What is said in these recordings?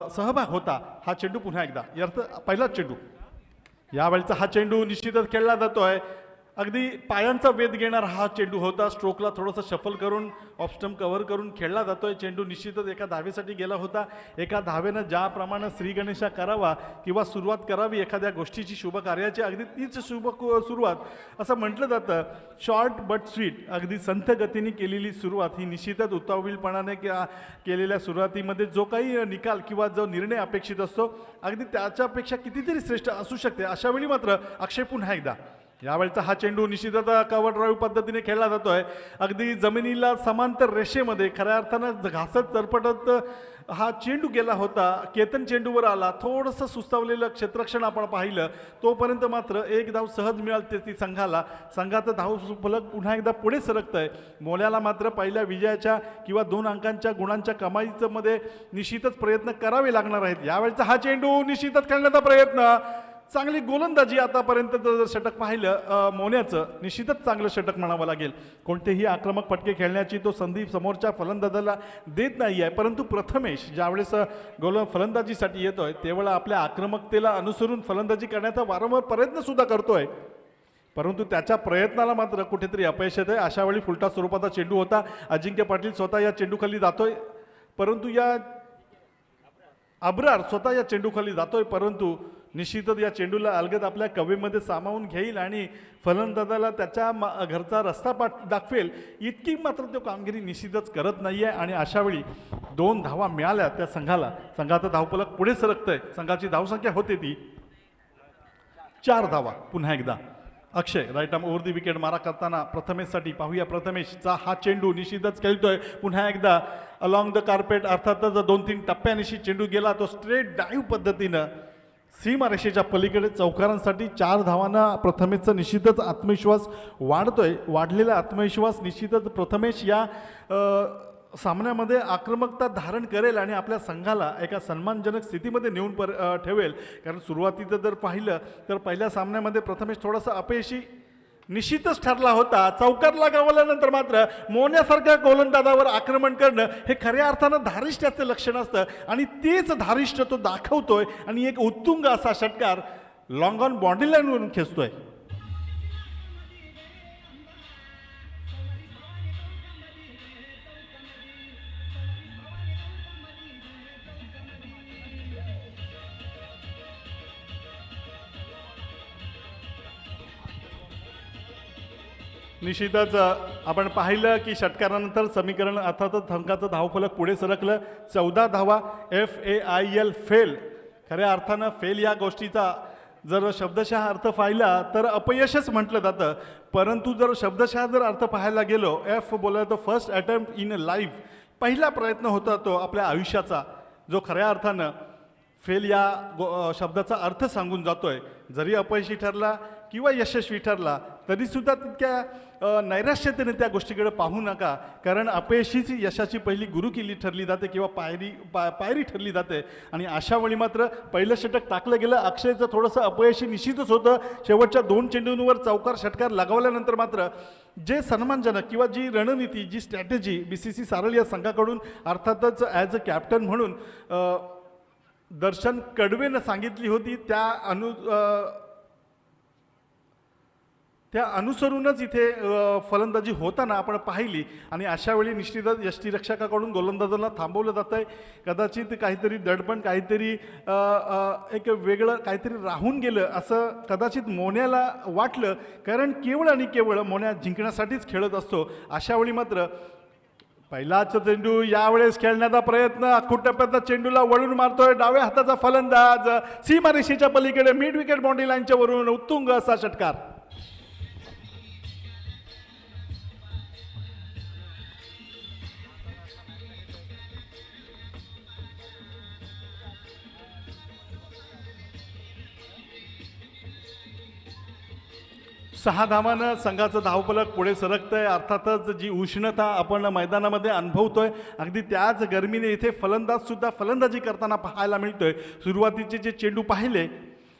सहभाग होता हा चेंडू पुन्हा एकदा अर्थ पहिलाच चेंडू यावेळचा हा चेंडू निश्चितच खेळला जातोय अगदी पायांचा वेध घेणारा हा चेंडू होता स्ट्रोकला थोडंसं शफल करून ऑफस्टम्प कव्हर करून खेळला जातोय चेंडू निश्चितच एका धावेसाठी गेला होता एका धावेनं ज्याप्रमाणे श्री गणेशा करावा किंवा सुरुवात करावी एखाद्या गोष्टीची शुभ कार्याची अगदी तीच शुभ सुरुवात असं म्हटलं जातं शॉर्ट बट स्वीट अगदी संथ गतीने केलेली सुरुवात ही निश्चितच उतावीलपणाने केलेल्या सुरुवातीमध्ये जो काही निकाल किंवा जो निर्णय अपेक्षित असतो अगदी त्याच्यापेक्षा कितीतरी श्रेष्ठ असू शकते अशा वेळी मात्र अक्षय पुन्हा एकदा यावेळचा हा चेंडू निश्चितच कव्हर ड्राईव्ह पद्धतीने खेळला जातोय अगदी जमिनीला समांतर रेषेमध्ये खऱ्या अर्थानं घासत चरपटत हा चेंडू गेला होता केतन चेंडूवर आला थोडंसं सुस्तावलेलं क्षेत्ररक्षण आपण पाहिलं तोपर्यंत मात्र एक धाव सहज मिळाली ती संघाचं धाव फलक पुन्हा एकदा पुढे सरकतंय मोल्याला मात्र पहिल्या विजयाच्या किंवा 2 अंकांच्या गुणांच्या कमाईचं मध्ये निश्चितच प्रयत्न करावे लागणार आहेत यावेळचा हा चेंडू निश्चितच खेळण्याचा प्रयत्न चांगली गोलंदाजी आतापर्यंत जर षटक पाहिलं मोन्याचं निश्चितच चांगलं षटक म्हणावं लागेल कोणतेही आक्रमक फटके खेळण्याची तो संधी समोरच्या फलंदाजाला देत नाही आहे परंतु प्रथमेश ज्यावेळेस फलंदाजीसाठी येतोय तेव्हा आपल्या आक्रमकतेला अनुसरून फलंदाजी करण्याचा वारंवार प्रयत्न सुद्धा करतोय परंतु त्याच्या प्रयत्नाला मात्र कुठेतरी अपयश येत आहे अशावेळी फुलटा स्वरूपाचा चेंडू होता अजिंक्य पाटील स्वतः या चेंडूखाली जातोय परंतु या अब्रार स्वतः या चेंडूखाली जातोय परंतु निश्चितच या चेंडूला अलगद आपल्या कवेमध्ये सामावून घेईल आणि फलंदाजाला त्याच्या घरचा रस्ता दाखवेल इतकी मात्र तो कामगिरी निश्चितच करत नाही आहे आणि अशावेळी 2 धावा मिळाल्या त्या संघाचं धावफलक पुढे सरकतंय संघाची धावसंख्या होते ती 4 धावा पुन्हा एकदा Akshay right arm over the wicket मारा करताना प्रथमेशसाठी पाहूया प्रथमेशचा हा चेंडू निश्चितच खेळतोय पुन्हा एकदा अलॉंग द कार्पेट अर्थातच 2-3 टप्प्यानिशी चेंडू गेला तो स्ट्रेट डाईव्ह पद्धतीनं सीमारेषेच्या पलीकडे चौकारांसाठी 4 धावांना प्रथमेशचा निश्चितच आत्मविश्वास वाढतोय वाढलेला आत्मविश्वास निश्चितच प्रथमेश या सामन्यामध्ये आक्रमकता धारण करेल आणि आपल्या संघाला एका सन्मानजनक स्थितीमध्ये नेऊन ठेवेल कारण सुरुवातीचं जर पाहिलं तर पहिल्या सामन्यामध्ये प्रथमेश थोडासा अपयशी निश्चितच ठरला होता चौकातला गावल्यानंतर मात्र मोन्यासारख्या गोलंदाजावर आक्रमण करणं हे खऱ्या अर्थानं धारिष्ट्याचं लक्षण असतं आणि तेच धारिष्ट्य तो दाखवतोय आणि एक उत्तुंग असा षटकार लॉंग ऑन बॉडी लाईनवरून खेचतोय निश्चितच आपण पाहिलं की षटकारानंतर समीकरण अर्थातच संघाचं धावफलक पुढे सरकलं 14 धावा FAIL फेल खऱ्या अर्थानं फेल या गोष्टीचा जर शब्दशः अर्थ पाहिला तर अपयशच म्हटलं जातं परंतु जर शब्दशः जर अर्थ पाहायला गेलो बोलायला तर फर्स्ट अटेम्प्ट इन लाईफ पहिला प्रयत्न होता तो आपल्या आयुष्याचा जो खऱ्या अर्थानं फेल या शब्दाचा अर्थ सांगून जातोय जरी अपयशी ठरला किंवा यशस्वी ठरला तरीसुद्धा तितक्या नैराश्यतेने त्या गोष्टीकडे पाहू नका कारण अपयशीच यशाची पहिली गुरुकिल्ली ठरली जाते किंवा पायरी ठरली जाते आणि अशा वेळी मात्र पहिलं षटक टाकलं गेलं अक्षयचं थोडंसं अपयशी निश्चितच होतं शेवटच्या 2 चेंडूंवर चौकार षटकार लगावल्यानंतर मात्र जे सन्मानजनक किंवा जी रणनीती जी स्ट्रॅटेजी BCC सारळ या संघाकडून अर्थातच ॲज अ कॅप्टन म्हणून दर्शन कडवेनं सांगितली होती त्या अनुसरूनच इथे फलंदाजी होताना आपण पाहिली आणि अशावेळी निश्चितच यष्टीरक्षकाकडून गोलंदाजाला थांबवलं जातं आहे कदाचित काहीतरी दडपण काहीतरी एक वेगळं काहीतरी राहून गेलं असं कदाचित मोन्याला वाटलं कारण केवळ आणि केवळ मोन्या जिंकण्यासाठीच खेळत असतो अशावेळी मात्र पहिलाच चेंडू यावेळेस खेळण्याचा प्रयत्न अख्खूट टप्प्यातला चेंडूला वळून मारतोय डाव्या हाताचा फलंदाज सीमारेषेच्या पलीकडे मिड विकेट बाउंड्री लाईनच्या वरून उत्तुंग असा षटकार 6 धावांना संघाचं धावफलक पुढे सरकतंय। अर्थातच जी उष्णता आपण मैदानामध्ये अनुभवतोय अगदी त्याच गरमीने इथे फलंदाज सुद्धा फलंदाजी करताना पाहायला मिळतोय। सुरुवातीचे जे चेंडू पाहिले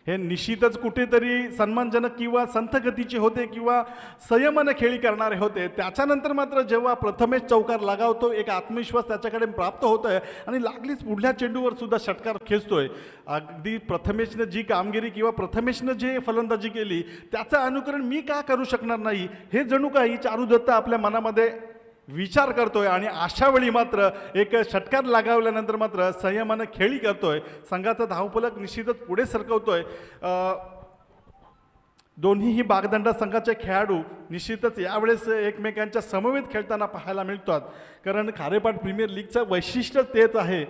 हे निश्चितच कुठेतरी सन्मानजनक किंवा संथ गतीचे होते किंवा संयमाने खेळी करणारे होते. त्याच्यानंतर मात्र जेव्हा प्रथमेश चौकार लगावतो, एक आत्मविश्वास त्याच्याकडे प्राप्त होत आहे आणि लागलीच पुढल्या चेंडूवर सुद्धा षटकार खेचतोय. अगदी प्रथमेशनं जी कामगिरी किंवा प्रथमेशनं जे फलंदाजी केली त्याचं अनुकरण मी का करू शकणार नाही, हे जणू काही चारू दत्त आपल्या मनामध्ये विचार करतोय. आणि अशा वेळी मात्र एक षटकार लगावल्यानंतर मात्र संयमानं खेळी करतोय, संघाचा धावफलक निश्चितच पुढे सरकवतोय. दोन्हीही बागदंडा संघाचे खेळाडू निश्चितच यावेळेस एकमेकांच्या समवेत खेळताना पाहायला मिळतात. कारण खारेपाट प्रीमियर लीगचं वैशिष्ट्य तेच आहे.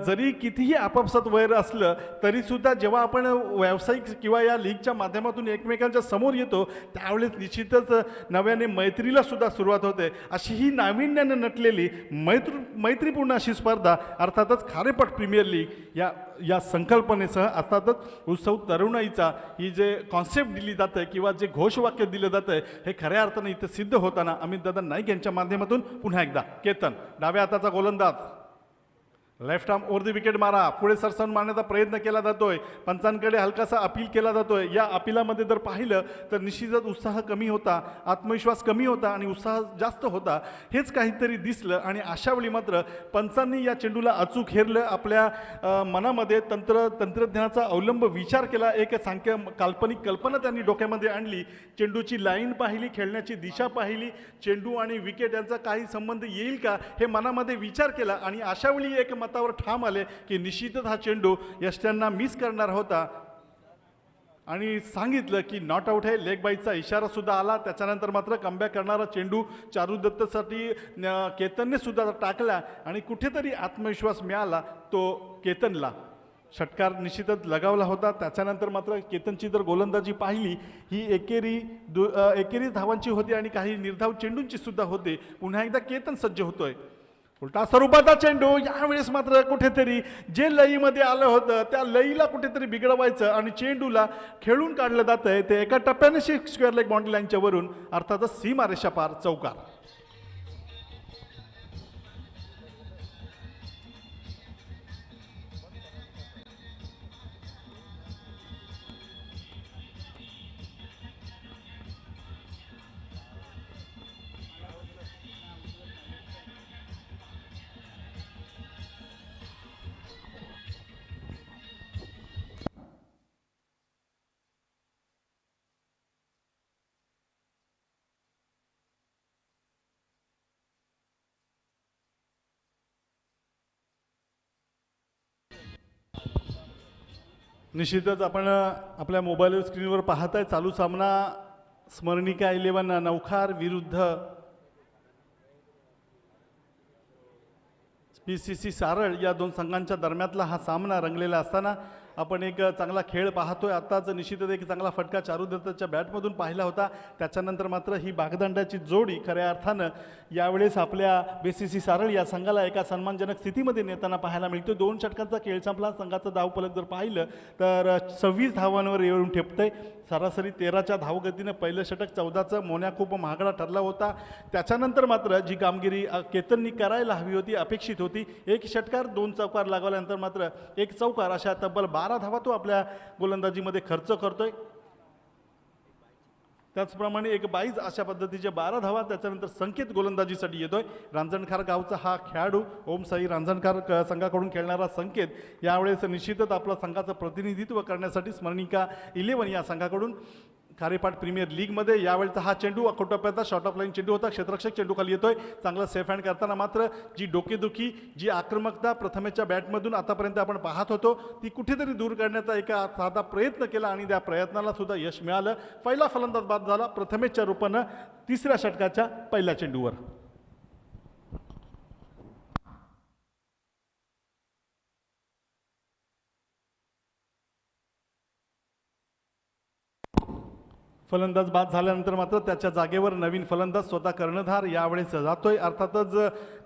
जरी कितीही आपापसात वैर असलं तरीसुद्धा जेव्हा आपण व्यावसायिक किंवा या लीगच्या माध्यमातून एकमेकांच्या समोर येतो त्यावेळेस निश्चितच नव्याने मैत्रीला सुद्धा सुरुवात होते. अशी ही नाविन्यानं नटलेली मैत्रीपूर्ण अशी स्पर्धा अर्थातच खारेपाट प्रीमियर लीग या संकल्पनेसह अर्थातच उत्सव तरुणाईचा ही जे कॉन्सेप्ट दिली जाते किंवा जे घोषवाक्य दिलं जातं हे खऱ्या अर्थानं इथं सिद्ध होताना अमितदादा नाईक यांच्या माध्यमातून पुन्हा एकदा केतन डाव्या हाताचा गोलंदाज, left arm over the wicket मारा, पुढे सरसावून मारण्याचा प्रयत्न केला जातोय. पंचांकडे हलकासा अपील केला जातोय. या अपिलामध्ये जर पाहिलं तर निश्चितच उत्साह कमी होता, आत्मविश्वास कमी होता आणि उत्साह जास्त होता, हेच काहीतरी दिसलं. आणि अशा वेळी मात्र पंचांनी या चेंडूला अचूक हेरलं. आपल्या मनामध्ये तंत्रज्ञानाचा अवलंब विचार केला. एक काल्पनिक कल्पना त्यांनी डोक्यामध्ये आणली. चेंडूची लाईन पाहिली, खेळण्याची दिशा पाहिली, चेंडू आणि विकेट यांचा काही संबंध येईल का हे मनामध्ये विचार केला. आणि अशा वेळी एक मतावर ठाम आले की निश्चितच हा चेंडू यष्ट्यांना मिस करणार होता आणि सांगितलं की नॉट आऊट आहे. लेग बाईचा इशारा सुद्धा आला. त्याच्यानंतर मात्र कमबॅक करणारा चेंडू चारू दत्तसाठी केतनने सुद्धा टाकला आणि कुठेतरी आत्मविश्वास मिळाला तो केतनला. षटकार निश्चितच लगावला होता. त्याच्यानंतर मात्र केतनची जर गोलंदाजी पाहिली ही एकेरी धावांची होती आणि काही निर्धाव चेंडूंची सुद्धा होती. पुन्हा एकदा केतन सज्ज होतोय. उलटा स्वरूपाचा चेंडू यावेळेस मात्र कुठेतरी जे लईमध्ये आलं होतं त्या लईला कुठेतरी बिघडवायचं आणि चेंडूला खेळून काढलं जातंय ते एका टप्प्याने स्क्वेअर लेग बाउंड्री लाईनच्या वरून अर्थातच सीमारेषा पार चौकार. निश्चितच आपण आपल्या मोबाईल स्क्रीनवर पाहताय चालू सामना स्मरणिका 11 नवखार विरुद्ध PCC सारळ या दोन संघांच्या दरम्यातला हा सामना रंगलेला असताना आपण एक चांगला खेळ पाहतोय. आत्ताच निश्चितच एक चांगला फटका चारू दत्तच्या बॅटमधून पाहिला होता. त्याच्यानंतर मात्र ही बागदंडाची जोडी खऱ्या अर्थानं यावेळेस आपल्या BCC सारळ या संघाला एका सन्मानजनक स्थितीमध्ये नेताना पाहायला मिळतो. 2 षटकांचा खेळ संपला. संघाचं धावफलक जर पाहिलं तर 26 धावांवर येऊन ठेपतंय. सरासरी 13च्या धावगतीनं पहिलं षटक 14चं मोन्या खूप महागडा ठरला होता. त्याच्यानंतर मात्र जी कामगिरी केतननी करायला हवी होती, अपेक्षित होती, 1 षटकार 2 चौकार लागवल्यानंतर मात्र 1 चौकार अशा तब्बल 12 धावा तो आपल्या गोलंदाजीमध्ये खर्च करतोय. त्याचप्रमाणे 1 अशा पद्धतीचे 12 धावा त्याच्यानंतर संकेत गोलंदाजीसाठी येतोय. रांजणखार गावचा हा खेळाडू ओमसाई रांजणखार संघाकडून खेळणारा संकेत यावेळेस निश्चितच आपला संघाचं प्रतिनिधित्व करण्यासाठी स्मरणिका 11 या संघाकडून खारेपाट प्रीमियर लीगमध्ये यावेळेचा हा चेंडू अकोटप्प्याचा शॉर्ट ऑफ लाईन चेंडू होता. क्षेत्ररक्षक चेंडू खाली येतोय. चांगला सेफ हँड करताना मात्र जी डोकेदुखी, जी आक्रमकता प्रथमेच्या बॅटमधून आतापर्यंत आपण पाहत होतो ती कुठेतरी दूर करण्याचा एका साधा प्रयत्न केला आणि त्या प्रयत्नाला सुद्धा यश मिळालं. पहिला फलंदाज बाद झाला प्रथमेच्या रूपानं 3ऱ्या षटकाच्या पहिल्या चेंडूवर. फलंदाज बाद झाल्यानंतर मात्र त्याच्या जागेवर नवीन फलंदाज स्वतः कर्णधार यावेळेस जातोय. अर्थातच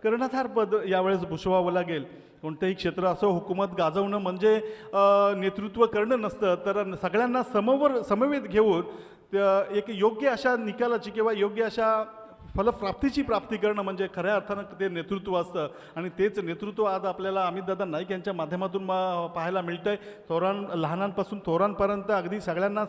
कर्णधार पद यावेळेस भूषवावं लागेल. कोणतेही क्षेत्र असो, हुकूमत गाजवणं म्हणजे नेतृत्व करणं नसतं, तर सगळ्यांना समवेत घेऊन एक योग्य अशा निकालाची किंवा योग्य अशा फलप्राप्तीची प्राप्ती करणं म्हणजे खऱ्या अर्थानं ते नेतृत्व असतं आणि तेच नेतृत्व आज आपल्याला अमितदादा नाईक यांच्या माध्यमातून पाहायला मिळतंय. लहानांपासून थोरांपर्यंत अगदी सगळ्यांना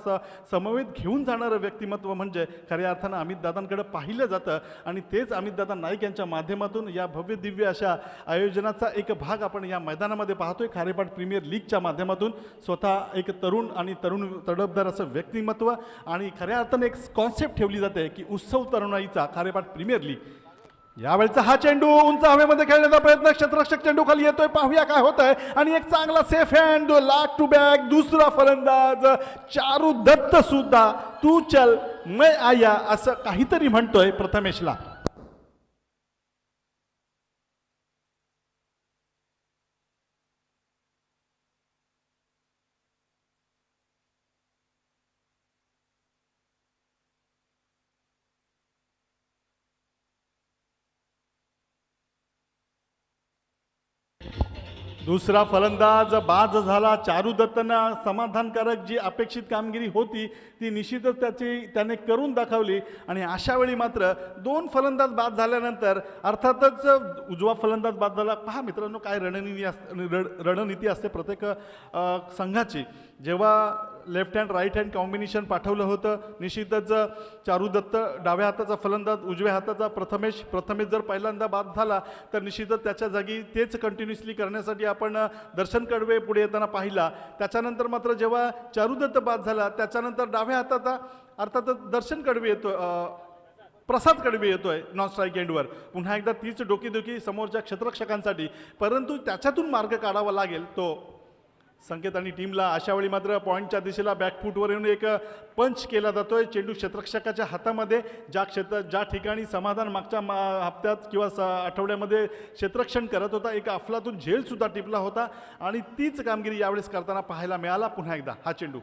समवेत घेऊन जाणारं व्यक्तिमत्व म्हणजे खऱ्या अर्थानं अमितदादांकडे पाहिलं जातं आणि तेच अमितदादा नाईक यांच्या माध्यमातून या भव्य दिव्य अशा आयोजनाचा एक भाग आपण या मैदानामध्ये पाहतोय. खारेपाट प्रीमियर लीगच्या माध्यमातून स्वतः एक तरुण आणि तडफदार असं व्यक्तिमत्व आणि खऱ्या अर्थानं एक कॉन्सेप्ट ठेवली जाते की उत्सव तरुणाईचा खारेपाट प्रीमियर लीग. यावेळचा हा चेंडू उंच हवेमध्ये खेळण्याचा प्रयत्न, क्षेत्ररक्षक चेंडू खाली येतोय, पाहूया काय होत आहे. आणि एक चांगला सेफ हँड, लाग टू बॅक, दुसरा फलंदाज चारू दत्त सुद्धा तू चल मैं आया असं काहीतरी म्हणतोय प्रथमेशला. दुसरा फलंदाज बाद झाला. चारू दत्तना समाधानकारक जी अपेक्षित कामगिरी होती ती निश्चितच त्याने करून दाखवली आणि अशा वेळी मात्र दोन फलंदाज बाद झाल्यानंतर अर्थातच उजवा फलंदाज बाद झाला. पहा मित्रांनो काय रणनीती असते प्रत्येक संघाची. जेव्हा left hand right hand combination पाठवलं होतं निश्चितच चारू दत्त डाव्या हाताचा फलंदाज, उजव्या हाताचा प्रथमेश जर पहिल्यांदा बाद झाला तर निश्चितच त्याच्या जागी तेच कंटिन्युअसली करण्यासाठी आपण दर्शन कडवे पुढे येताना पाहिला. त्याच्यानंतर मात्र जेव्हा चारू दत्त बाद झाला त्याच्यानंतर डाव्या हाताचा अर्थातच दर्शन कडवे येतो, प्रसाद कडवे येतोय नॉन स्ट्राईक एंडवर. पुन्हा एकदा तीच डोकीदुखी समोरच्या क्षेत्ररक्षकांसाठी, परंतु त्याच्यातून मार्ग काढावा लागेल तो संकेत आणि टीमला. अशा वेळी मात्र पॉईंटच्या दिशेला बॅकफूटवर येऊन एक पंच केला जातोय. चेंडू क्षेत्ररक्षकाच्या हातामध्ये, ज्या ठिकाणी समाधान मागच्या हप्त्यात किंवा आठवड्यामध्ये क्षेत्ररक्षण करत होता एक अफलातून झेल सुद्धा टिपला होता आणि तीच कामगिरी यावेळेस करताना पाहायला मिळाला. पुन्हा एकदा हा चेंडू,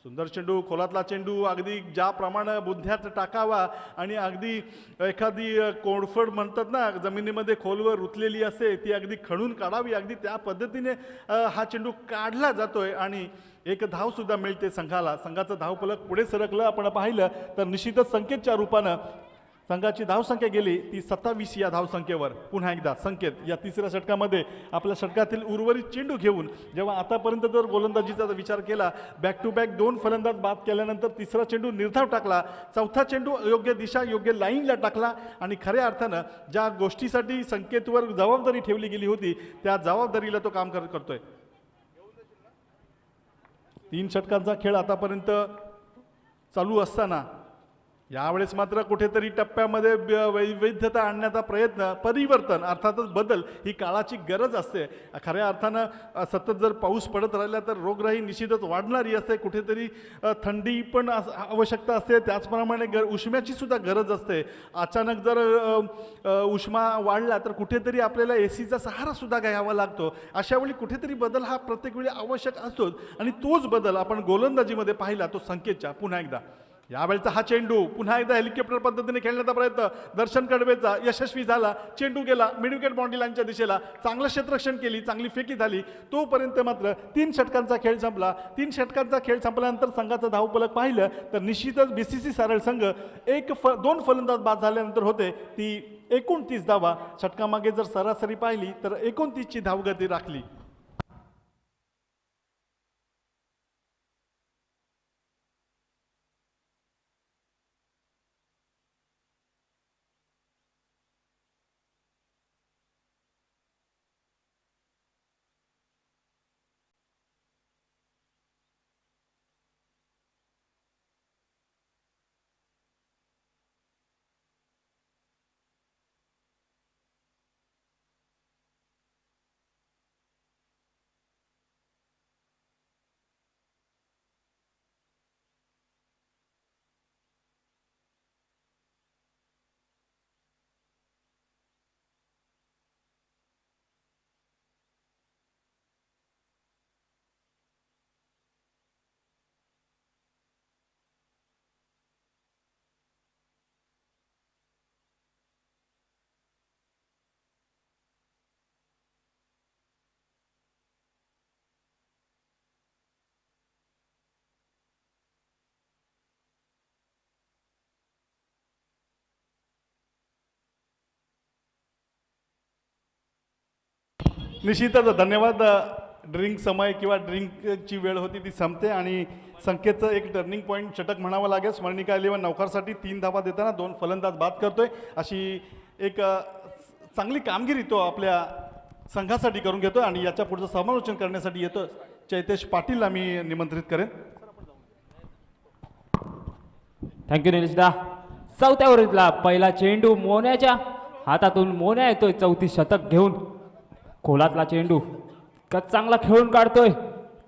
सुंदर चेंडू, खोलातला चेंडू, अगदी ज्याप्रमाणे बुद्ध्यात टाकावा आणि अगदी एखादी कोडफड म्हणतात ना जमिनीमध्ये खोलवर रुतलेली असते ती अगदी खणून काढावी, अगदी त्या पद्धतीने हा चेंडू काढला जातोय आणि एक धाव सुद्धा मिळते संघाला. संघाचं धावफलक पुढे सरकलं आपण पाहिलं तर निश्चितच संकेतच्या रूपानं संघाची धावसंख्या गेली ती 27 या धावसंख्येवर. पुन्हा एकदा संकेत या तिसऱ्या षटकामध्ये आपल्या षटकातील उर्वरित चेंडू घेऊन जेव्हा आतापर्यंत जर गोलंदाजीचा विचार केला बॅक टू बॅक दोन फलंदाज बाद केल्यानंतर तिसरा चेंडू निर्धाव टाकला, चौथा चेंडू योग्य दिशा योग्य लाईनला टाकला आणि खऱ्या अर्थानं ज्या गोष्टीसाठी संकेतवर जबाबदारी ठेवली गेली होती त्या जबाबदारीला तो काम करतोय. 3 षटकांचा खेळ आतापर्यंत चालू असताना यावेळेस मात्र कुठेतरी टप्प्यामध्ये वैविध्यता आणण्याचा प्रयत्न, परिवर्तन अर्थातच बदल ही काळाची गरज असते. खऱ्या अर्थानं सतत जर पाऊस पडत राहिला तर रोगराई निश्चितच वाढणारी असते, कुठेतरी थंडी पण आवश्यकता असते, त्याचप्रमाणे उष्म्याची सुद्धा गरज असते. अचानक जर उष्मा वाढला तर कुठेतरी आपल्याला एसीचा सहारा सुद्धा घ्यावा लागतो. अशा वेळी कुठेतरी बदल हा प्रत्येक वेळी आवश्यक असतोच आणि तोच बदल आपण गोलंदाजीमध्ये पाहिला तो संकेतच्या. पुन्हा एकदा यावेळचा हा चेंडू पुन्हा एकदा हेलिकॉप्टर पद्धतीने खेळण्याचा प्रयत्न दर्शन कडवेचा यशस्वी झाला. चेंडू गेला मिड विकेट बाउंड्री लाईनच्या दिशेला, चांगलं क्षेत्ररक्षण केली, चांगली फेकी झाली. तोपर्यंत मात्र 3 षटकांचा खेळ संपला. 3 षटकांचा खेळ संपल्यानंतर संघाचं धावफलक पाहिलं तर निश्चितच बीसीसी सारळ संघ 2 फलंदाज बाद झाल्यानंतर होते ती 29 धावा. षटकामागे जर सरासरी पाहिली तर 29ची धावगती राखली. निश्चितच धन्यवाद. ड्रिंक समय किंवा ड्रिंकची वेळ होती ती संपते आणि संकेतचं एक टर्निंग पॉईंट षटक म्हणावं लागेल. स्मरणिका 11 नौकरसाठी 3 धावा देताना 2 फलंदाज बाद करतोय. अशी एक चांगली कामगिरी तो आपल्या संघासाठी करून घेतो आणि याच्या पुढचं समालोचन करण्यासाठी येतो चैतेश पाटीलला मी निमंत्रित करेन. थँक्यू निलेशदा. चौथ्या ओव्हरीतला पहिला चेंडू मोन्याच्या हातातून. मोन्या येतोय 34 षटक घेऊन. खोलातला चेंडू चांगला खेळून काढतोय.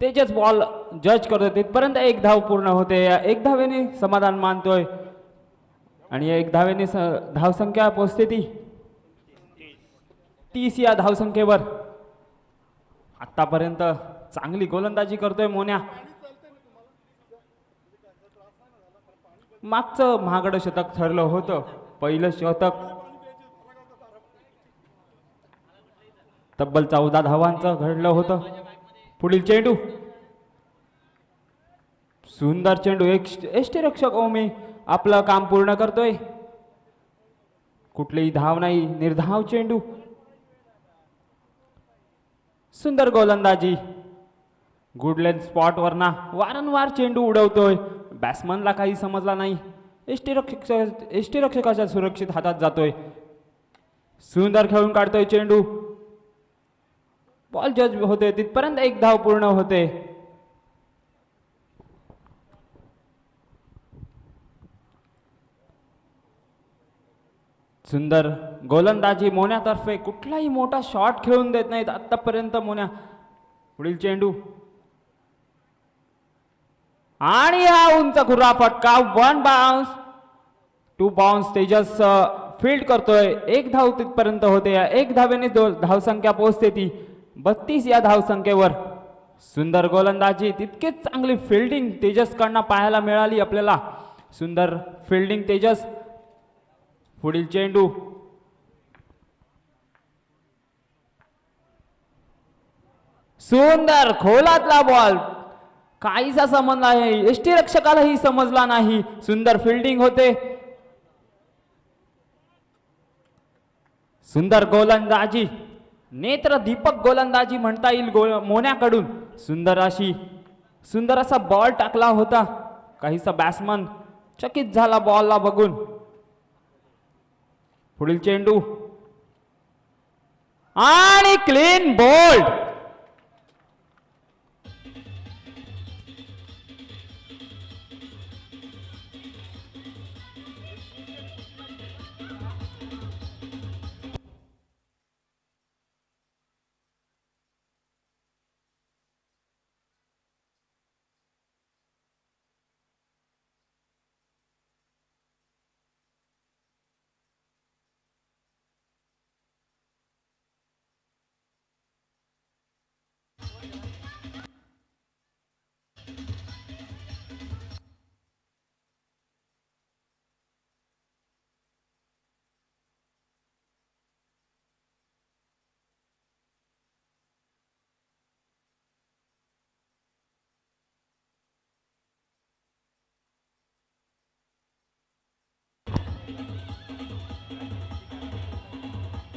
तेजच बॉल जज करतोय. तिथपर्यंत एक धाव पूर्ण होते. एक धावेने समाधान मानतोय आणि एक धावेने धावसंख्या पोहोचते ती 30 या धावसंख्येवर. आतापर्यंत चांगली गोलंदाजी करतोय मोन्या. मागचं महागडं शतक ठरलं होतं. पहिलं शतक तब्बल 14 धावांचं घडलं होतं. पुढील चेंडू सुंदर चेंडू. एक यष्टीरक्षक ओमी आपलं काम पूर्ण करतोय. कुठलीही धाव नाही. निर्धाव चेंडू. सुंदर गोलंदाजी. गुड लेन स्पॉट वरना वारंवार चेंडू उडवतोय. बॅट्समनला काही समजला नाही. यष्टीरक्षकाच्या सुरक्षित हातात जातोय. सुंदर खेळून काढतोय चेंडू. बॉल जज होते. तिथपर्यंत एक धाव पूर्ण होते. सुंदर गोलंदाजी मोन्यातर्फे. कुठलाही मोठा शॉट खेळून देत नाहीत आतापर्यंत मोन्या. पुढील चेंडू आणि हा उंच खुरा फटका. 1 बाउन्स 2 बाउन्स. तेजस फील्ड करतोय. एक धाव तिथपर्यंत होते. एक धावेने धावसंख्या पोहोचते ती 32 या धावसंख्येवर. सुंदर गोलंदाजी. तितकेच चांगली फिल्डिंग तेजसकडनं पाहायला मिळाली आपल्याला. सुंदर फिल्डिंग तेजस. पुढील चेंडू सुंदर खोलातला बॉल. काहीसा संबंध आहे. यष्टीरक्षकालाही समजला नाही. सुंदर फिल्डिंग होते. सुंदर गोलंदाजी. नेत्र दीपक गोलंदाजी म्हणता येईल मोन्याकडून. सुंदर असा बॉल टाकला होता. काहीसा बॅट्समन चकित झाला बॉलला बघून. पुढील चेंडू आणि क्लीन बोल्ड.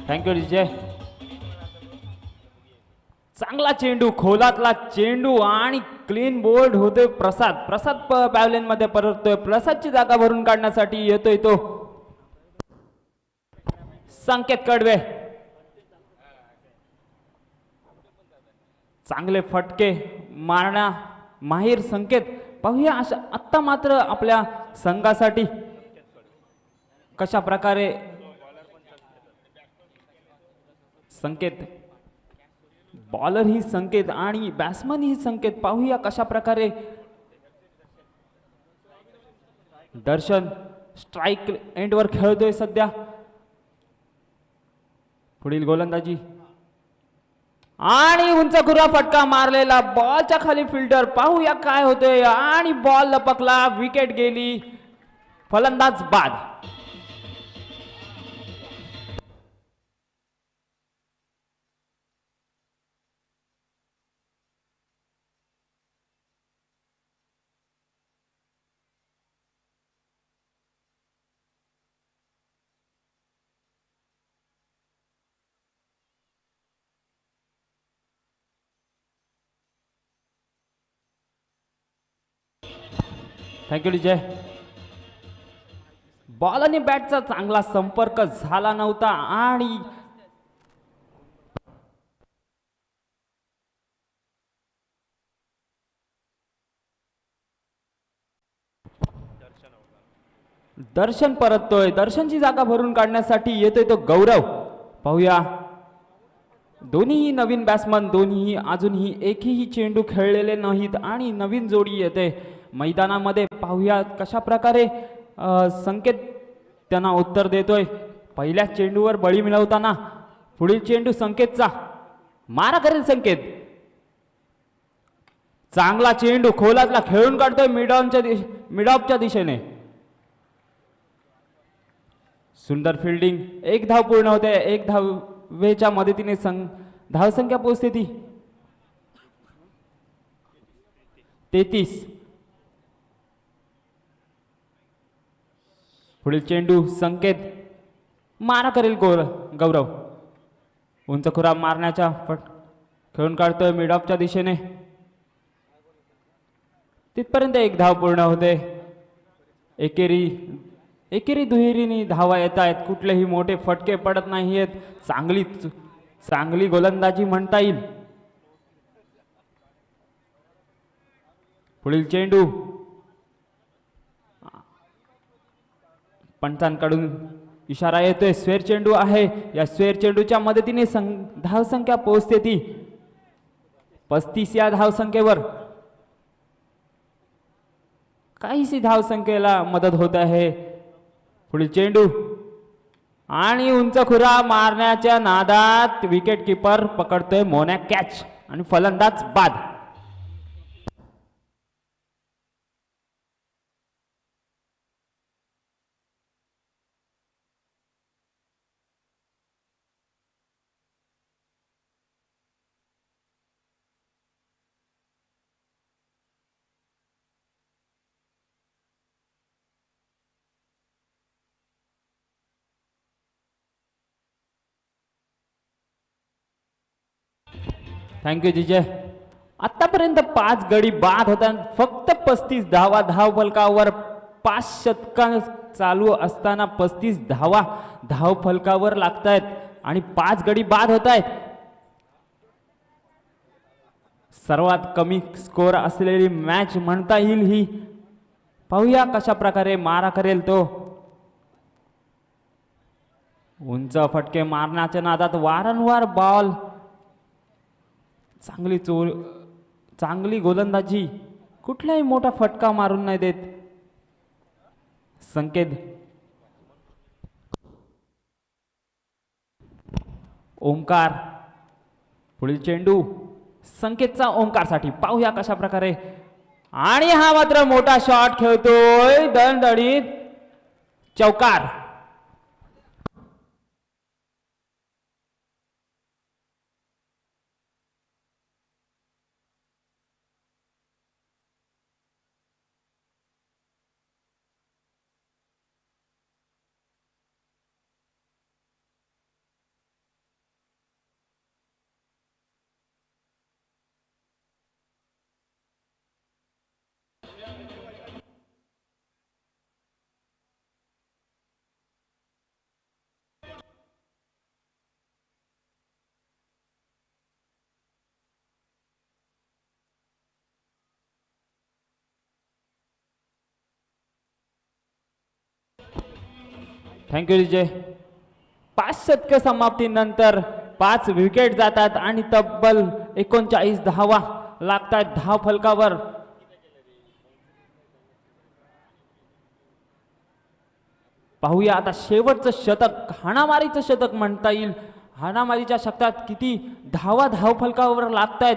थँक्यू विजय. चांगला चेंडू. खोलातला चेंडू आणि क्लीन बोल्ड होतोय. प्रसाद पॅव्हलियन मध्ये परततोय. प्रसादची जागा भरून काढण्यासाठी येतोय तो संकेत कडवे. चांगले फटके मारण्या माहीर संकेत. पाहूया अशा आत्ता मात्र आपल्या संघासाठी कशा प्रकारे संकेत. बॉलर ही संकेत आणि बॅट्समन ही संकेत. पाहूया कशा प्रकारे दर्शन स्ट्राइक एंडवर खेळतोय सध्या. पुढील गोलंदाजी आणि उंच खुरा फटका मारलेला. बॉलच्या खाली फिल्डर. पाहूया काय होतंय. आणि बॉल लपकला. विकेट गेली. फलंदाज बाद. थँक्यू विजय. बॉल आणि बॅटचा चांगला संपर्क झाला नव्हता आणि दर्शन परततोय. दर्शनची जागा भरून काढण्यासाठी येतोय तो गौरव. पाहूया दोन्ही नवीन बॅट्समन, दोन्ही अजूनही एकही चेंडू खेळलेले नाहीत आणि नवीन जोडी येते मैदानामध्ये. पाहूया कशा प्रकारे संकेत त्यांना उत्तर देतोय. पहिल्या चेंडूवर बळी मिळवताना पुढील चेंडू संकेतचा. मारा करेल संकेत. चांगला चेंडू खोलातला खेळून काढतोय मिड ऑफच्या दिशेने. सुंदर फिल्डिंग. एक धाव पूर्ण होते. एक धावेच्या मदतीने धावसंख्या पोहोचते ती 33. पुढील चेंडू संकेत. मारा करेल गौरव. उंच खुरा मारण्याच्या खेळून काढतोय मिड ऑफच्या दिशेने. तिथपर्यंत एक धाव पूर्ण होते. एकेरी दुहेरीने धावा येत आहेत. कुठलेही मोठे फटके पडत नाहीयेत. चांगली गोलंदाजी म्हणता येईल. पुढील चेंडू पंचांकडून इशारा येतोय. स्क्वेअर चेंडू आहे. या स्क्वेअर चेंडूच्या मदतीने धावसंख्या पोहोचते ती 35 या धावसंख्येवर. काहीशी धावसंख्येला मदत होत आहे. पुढील चेंडू आणि उंच खुरा मारण्याच्या नादात विकेट किपर पकडतोय मोन्या कॅच आणि फलंदाज बाद. थँक्यू जिजय. आतापर्यंत 5 गडी बाद होतात. फक्त 35 धावा धाव फलकावर. 5 षटकां चालू असताना 35 धावा धाव फलकावर लागतायत आणि 5 गडी बाद होत आहेत. सर्वात कमी स्कोर असलेली मॅच म्हणता येईल ही. पाहूया कशा प्रकारे मारा करेल तो. उंच फटके मारण्याच्या नादात वारंवार बॉल. चांगली गोलंदाजी. कुठलाही मोठा फटका मारून नाही देत संकेत. ओंकार. पुढील चेंडू संकेतचा ओंकारसाठी. पाहूया कशा प्रकारे. आणि हा मात्र मोठा शॉट खेळतोय. दणदणीत चौकार. थँक्यू विजय. 5 षटके समाप्तीनंतर 5 विकेट जातात आणि तब्बल 39 धावा लागतात धाव फलकावर. पाहूया आता शेवटचं शतक. हाणामारीचं शतक म्हणता येईल. हाणामारीच्या शतकात किती धावा धाव फलकावर लागतायत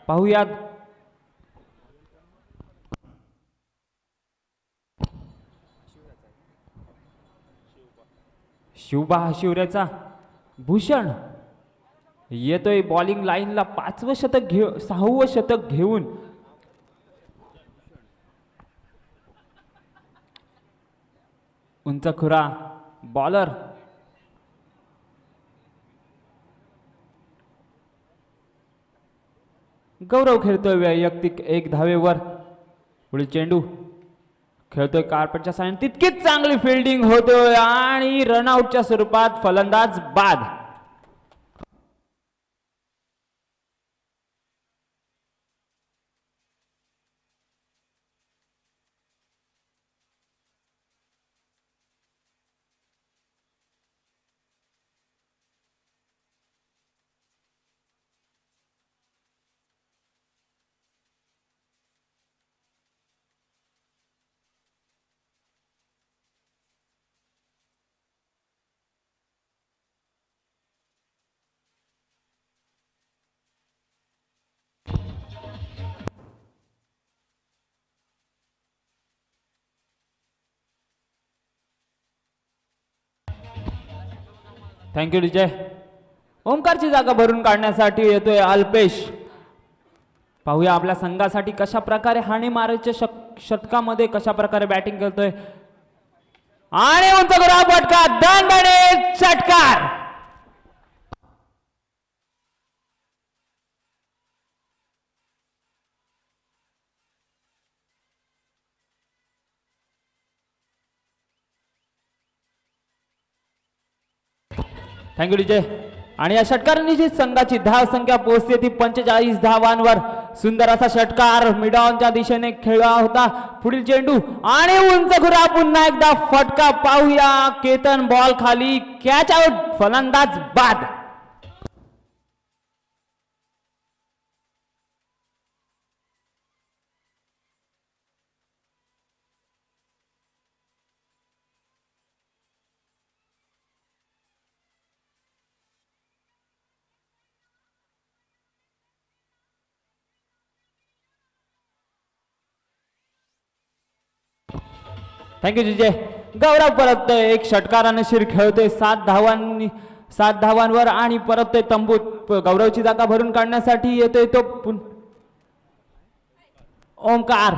पाहूयात. शिवऱ्याचा भूषण येतोय बॉलिंग लाईनला 6वं शतक घेऊन. उंच खुरा बॉलर. गौरव खेळतोय वैयक्तिक 1 धावेवर. पुढील चेंडू खेळतोय कार्पेटच्या साह्याने, तितकीच चांगली फिल्डिंग होतोय आणि रनआउटच्या स्वरूपात फलंदाज बाद. थँक्यू विजय. ओमकारची जागा भरून काढण्यासाठी येतोय अल्पेश. पाहूया आपल्या संघासाठी कशा प्रकारे हाणी मारायच्या षटकामध्ये कशा प्रकारे बॅटिंग करतोय आणि उंच करा फटका, दणदणीत षटकार. थँक्यू विजय. आणि या षटकाराने संघाची धाव संख्या पोहोचते ती 45 धावांवर. सुंदर असा षटकार मिडॉनच्या दिशेने खेळला होता. पुढील चेंडू आणि उंच घुरा, पुन्हा एकदा फटका. पाहूया केतन बॉल खाली, कॅच आउट, फलंदाज बाद. थँक्यू विजय. गौरव परत एक षटकाराने शिर खेळतोय 7 धावांवर आणि परत ते तंबूत. गौरवची जागा भरून काढण्यासाठी येतोय तो ओमकार.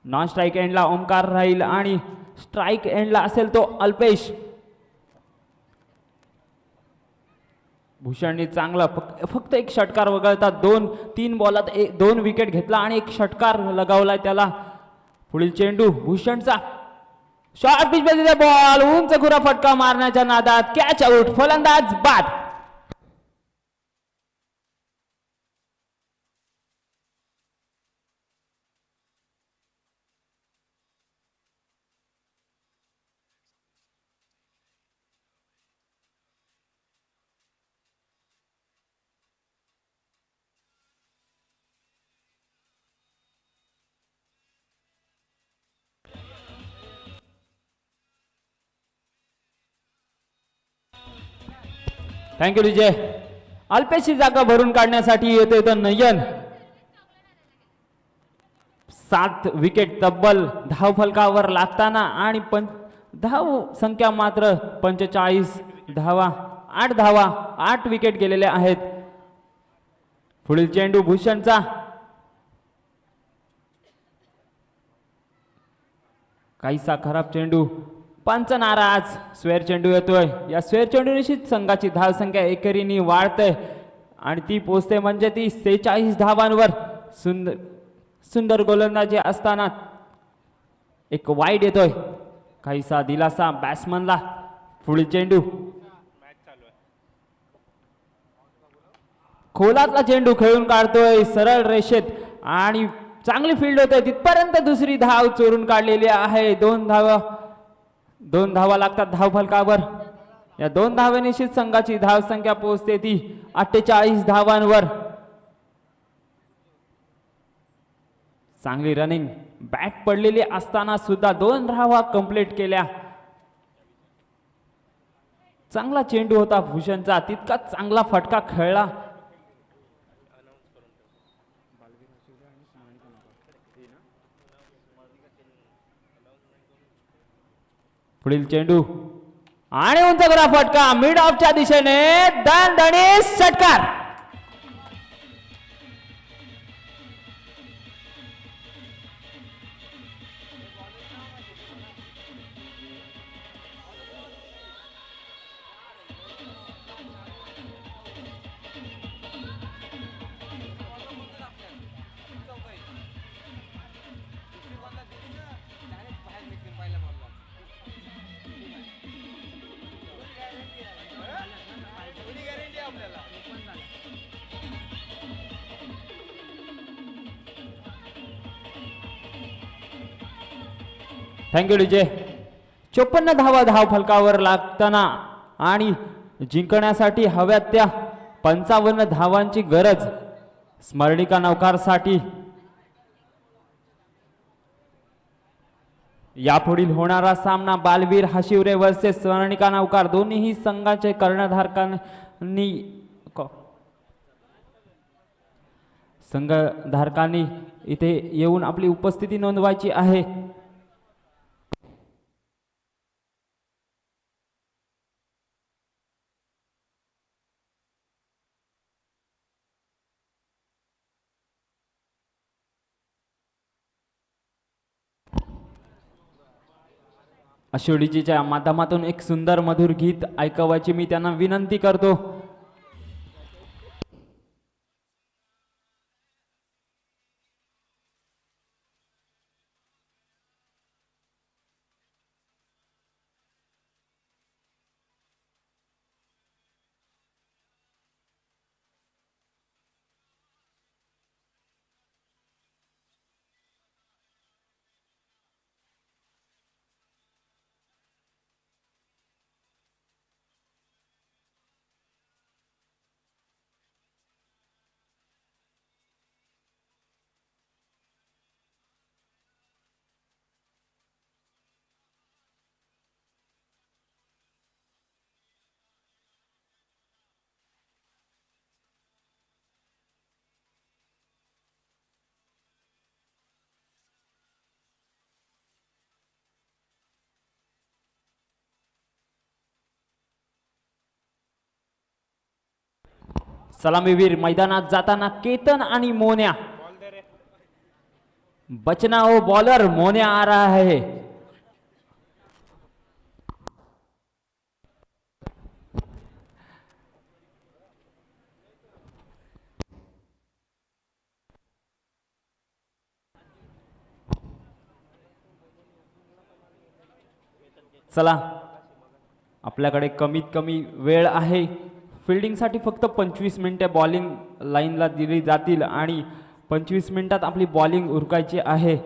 नॉन स्ट्राईक एंडला ओमकार राहील आणि स्ट्राईक एंडला असेल तो अल्पेश. भूषणने चांगला फक्त एक षटकार वगळता 2-3 बॉलात 2 विकेट घेतला आणि एक षटकार लगावलाय त्याला. पुढील चेंडू भूषणचा, शॉर्ट पिच मध्ये बॉल, उंच खुरा फटका मारण्याच्या नादात कॅच आउट, फलंदाज बाद. थँक्यू विजय. अल्पेशची जागा भरून काढण्यासाठी येतोय तो नयन. 7 विकेट तब्बल धाव फलकावर लागताना आणि धाव संख्या मात्र 45 धावा, 8 धावा, 8 विकेट गेलेल्या आहेत. पुढील चेंडू भूषणचा, काहीसा खराब चेंडू, पंच नाराज. स्वेअर चेंडू येतोय. या स्वेअर चेंडू निश्चित संघाची धाव संख्या एकेरीने वाढते आणि ती पोचते म्हणजे ती 46 धावांवर. सुंदर गोलंदाजी असताना एक वाईड येतोय, काहीसा दिलासा बॅट्समनला. पुढील चेंडू, खोलातला चेंडू खेळून काढतोय सरळ रेषेत आणि चांगली फील्ड होते तिथपर्यंत. दुसरी धाव चोरून काढलेली आहे. 2 धावा लागतात धाव फलकावर. या 2 धावे निश्चित संघाची धाव संख्या पोहोचते ती 48 धावांवर. चांगली रनिंग, बॅट पडलेली असताना सुद्धा 2 धावा कंप्लीट केल्या. चांगला चेंडू होता भूषणचा, तितका चांगला फटका खेळला. पुढील चेंडू आणि उंच करा फटका, मिड ऑफच्या दिशेने दणदणीत षटकार. Thank you DJ. 54 धावा धाव फलकावर लागताना आणि जिंकण्यासाठी हव्यात त्या 55 धावांची गरज स्मरणिका नौकारसाठी. यापुढील होणारा सामना बालवीर हशिवरे वर्सेस स्वर्णिका नौकार. दोन्ही संघाचे संघधारकांनी इथे येऊन आपली उपस्थिती नोंदवायची आहे. आषाढीच्या माध्यमातून एक सुंदर मधुर गीत ऐकवायची मी त्यांना विनंती करतो. सलामीवीर मैदानात जाताना केतन आणि मोन्या. बचना ओ बॉलर, मोन्या आ रहा है. चला, आपल्याकडे कमीत कमी वेळ आहे. फिल्डिंगसाठी फक्त 25 मिनिटे बॉलिंग लाईनला दिली जातील आणि 25 मिनिटात आपली बॉलिंग उरकायची आहे.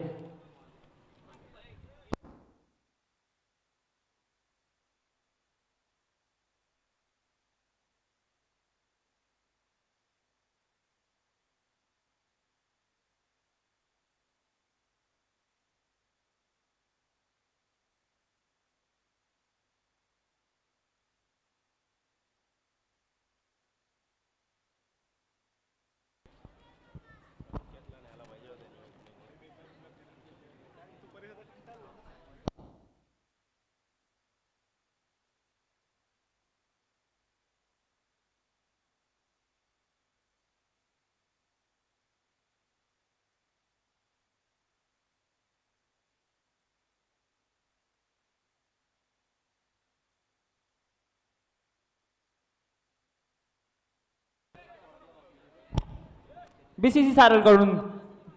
बीसीसी सारलकडून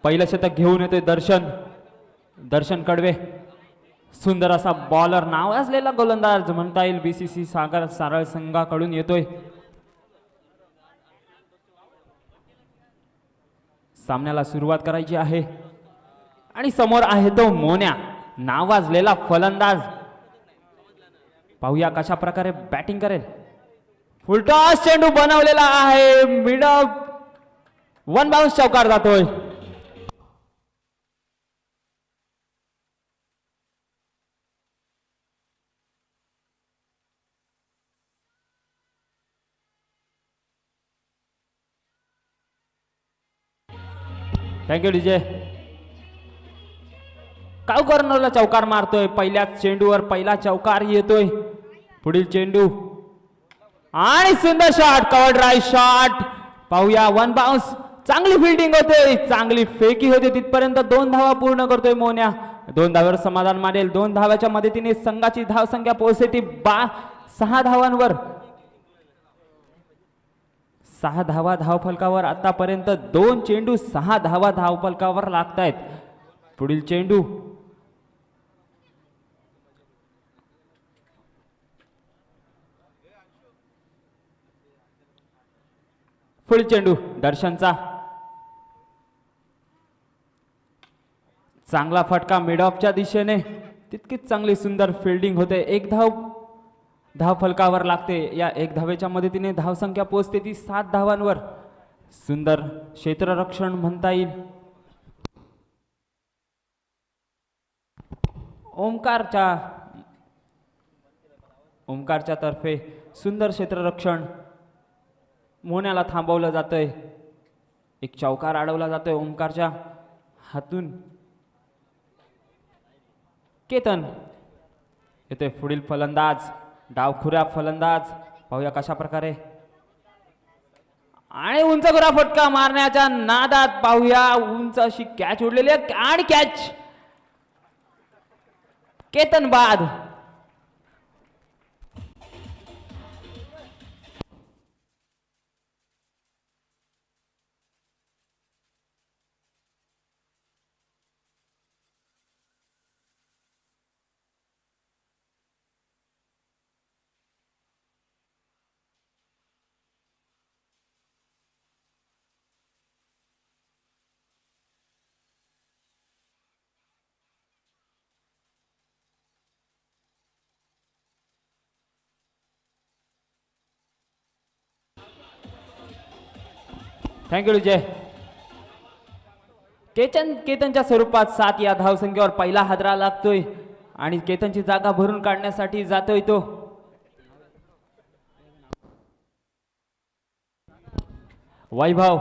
पहिलं शतक घेऊन येतोय दर्शन कडवे. सुंदर असा बॉलर, नावाजलेला गोलंदाज म्हणता येईल. बीसीसी सारळ संघाकडून येतोय. सामन्याला सुरुवात करायची आहे आणि समोर आहे तो मोन्या, नावाजलेला फलंदाज. पाहूया कशा प्रकारे बॅटिंग करेल. फुलटॉस चेंडू बनवलेला आहे. मिड ऑफ 1 बाउन्स चौकार जातोय. Thank you DJ. काऊ कॉर्नरला चौकार मारतोय. पहिल्याच चेंडूवर पहिला चौकार येतोय. पुढील चेंडू आणि सुंदर शॉट, कव्हर ड्राईव्ह शॉट. पाहूया 1 बाउन्स. चांगली फिल्डिंग होते, चांगली फेकी होते. तिथपर्यंत 2 धावा पूर्ण करतोय मोन्या. 2 धावांवर समाधान मानेल. 2 धावाच्या मदतीने संघाची धावसंख्या पोहोचते 6 धावांवर. 6 धावा धावफलकावर. आतापर्यंत 2 चेंडू 6 धावा धावफलकावर लागतायत. पुढील चेंडू पुढील चेंडू दर्शनचा. चांगला फटका मिड ऑफच्या दिशेने. तितकीच चांगली सुंदर फिल्डिंग होते. एक धाव फलकावर लागते. या एक धावेच्या मदतीने धावसंख्या पोहोचते ती 7 धावांवर. सुंदर क्षेत्ररक्षण म्हणता येईल. ओमकारच्या तर्फे सुंदर क्षेत्ररक्षण. मोन्याला थांबवलं जातंय. एक चौकार अडवला जातोय ओमकारच्या हातून. केतन येतोय पुढील फलंदाज, डावखुऱ्या फलंदाज. पाहूया कशा प्रकारे आणि उंच गुरा फटका मारण्याच्या नादात पाहूया उंच अशी कॅच उडलेली आहे आणि कॅच. केतन बाद. थँक्यू विजय. केतनच्या स्वरूपात 7 या धावसंख्येवर पहिला हादरा लागतोय आणि केतनची जागा भरून काढण्यासाठी जातोय तो. वैभव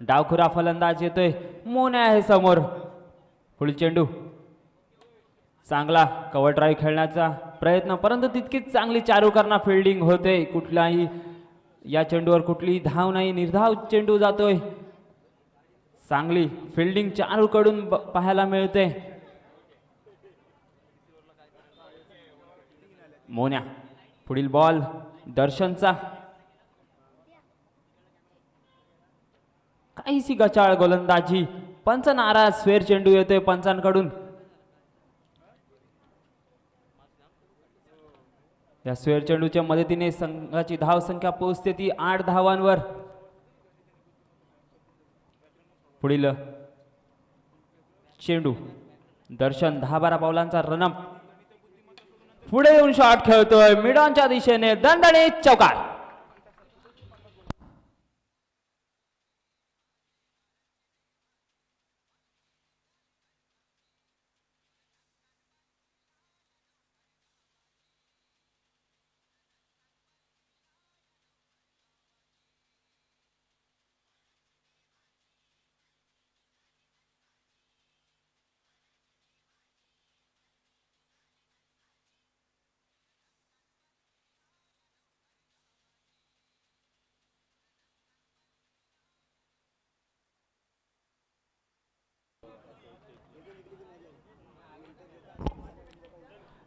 डावखुरा फलंदाज येतोय. मोन्या आहे समोर. पुढील चेंडू. चांगला कव्हर ड्राईव्ह खेळण्याचा प्रयत्न, परंतु तितकीच चांगली चारूकरणा फिल्डिंग होते. कुठलाही या चेंडूवर कुठलीही धाव नाही. निर्धाव चेंडू जातोय. चांगली फिल्डिंग चारूकडून पाहायला मिळते. मोन्या. पुढील बॉल दर्शनचा. काहीशी गचाळ गोलंदाजी. पंच नाराज. स्वेर चेंडू येतोय पंचांकडून. या स्वेर चेंडूच्या मदतीने संघाची धाव संख्या पोहोचते ती 8 धावांवर. पुढील चेंडू. दर्शन 10-12 पावलांचा रनअप. पुढे येऊन शॉट खेळतोय मिडॉनच्या दिशेने. दणदणीत चौकार.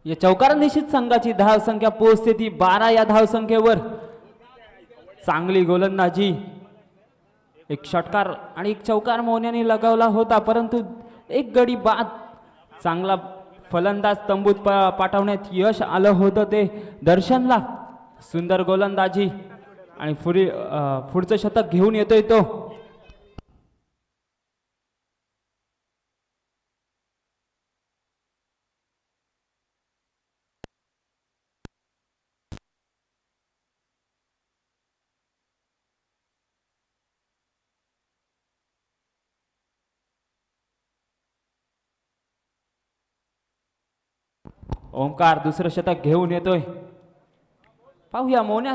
या चौकार निश्चित संघाची धाव संख्या पोहोचते ती 12 या धाव संख्येवर. चांगली गोलंदाजी. एक षटकार आणि एक चौकार मोन्याने लगावला होता, परंतु एक गडी बाद. चांगला फलंदाज तंबूत पाठवण्यात यश आलं होतं ते दर्शनला. सुंदर गोलंदाजी आणि पुढचं शतक घेऊन येतोय तो. ओंकार दुसरं शतक घेऊन येतोय. पाहूया मोन्या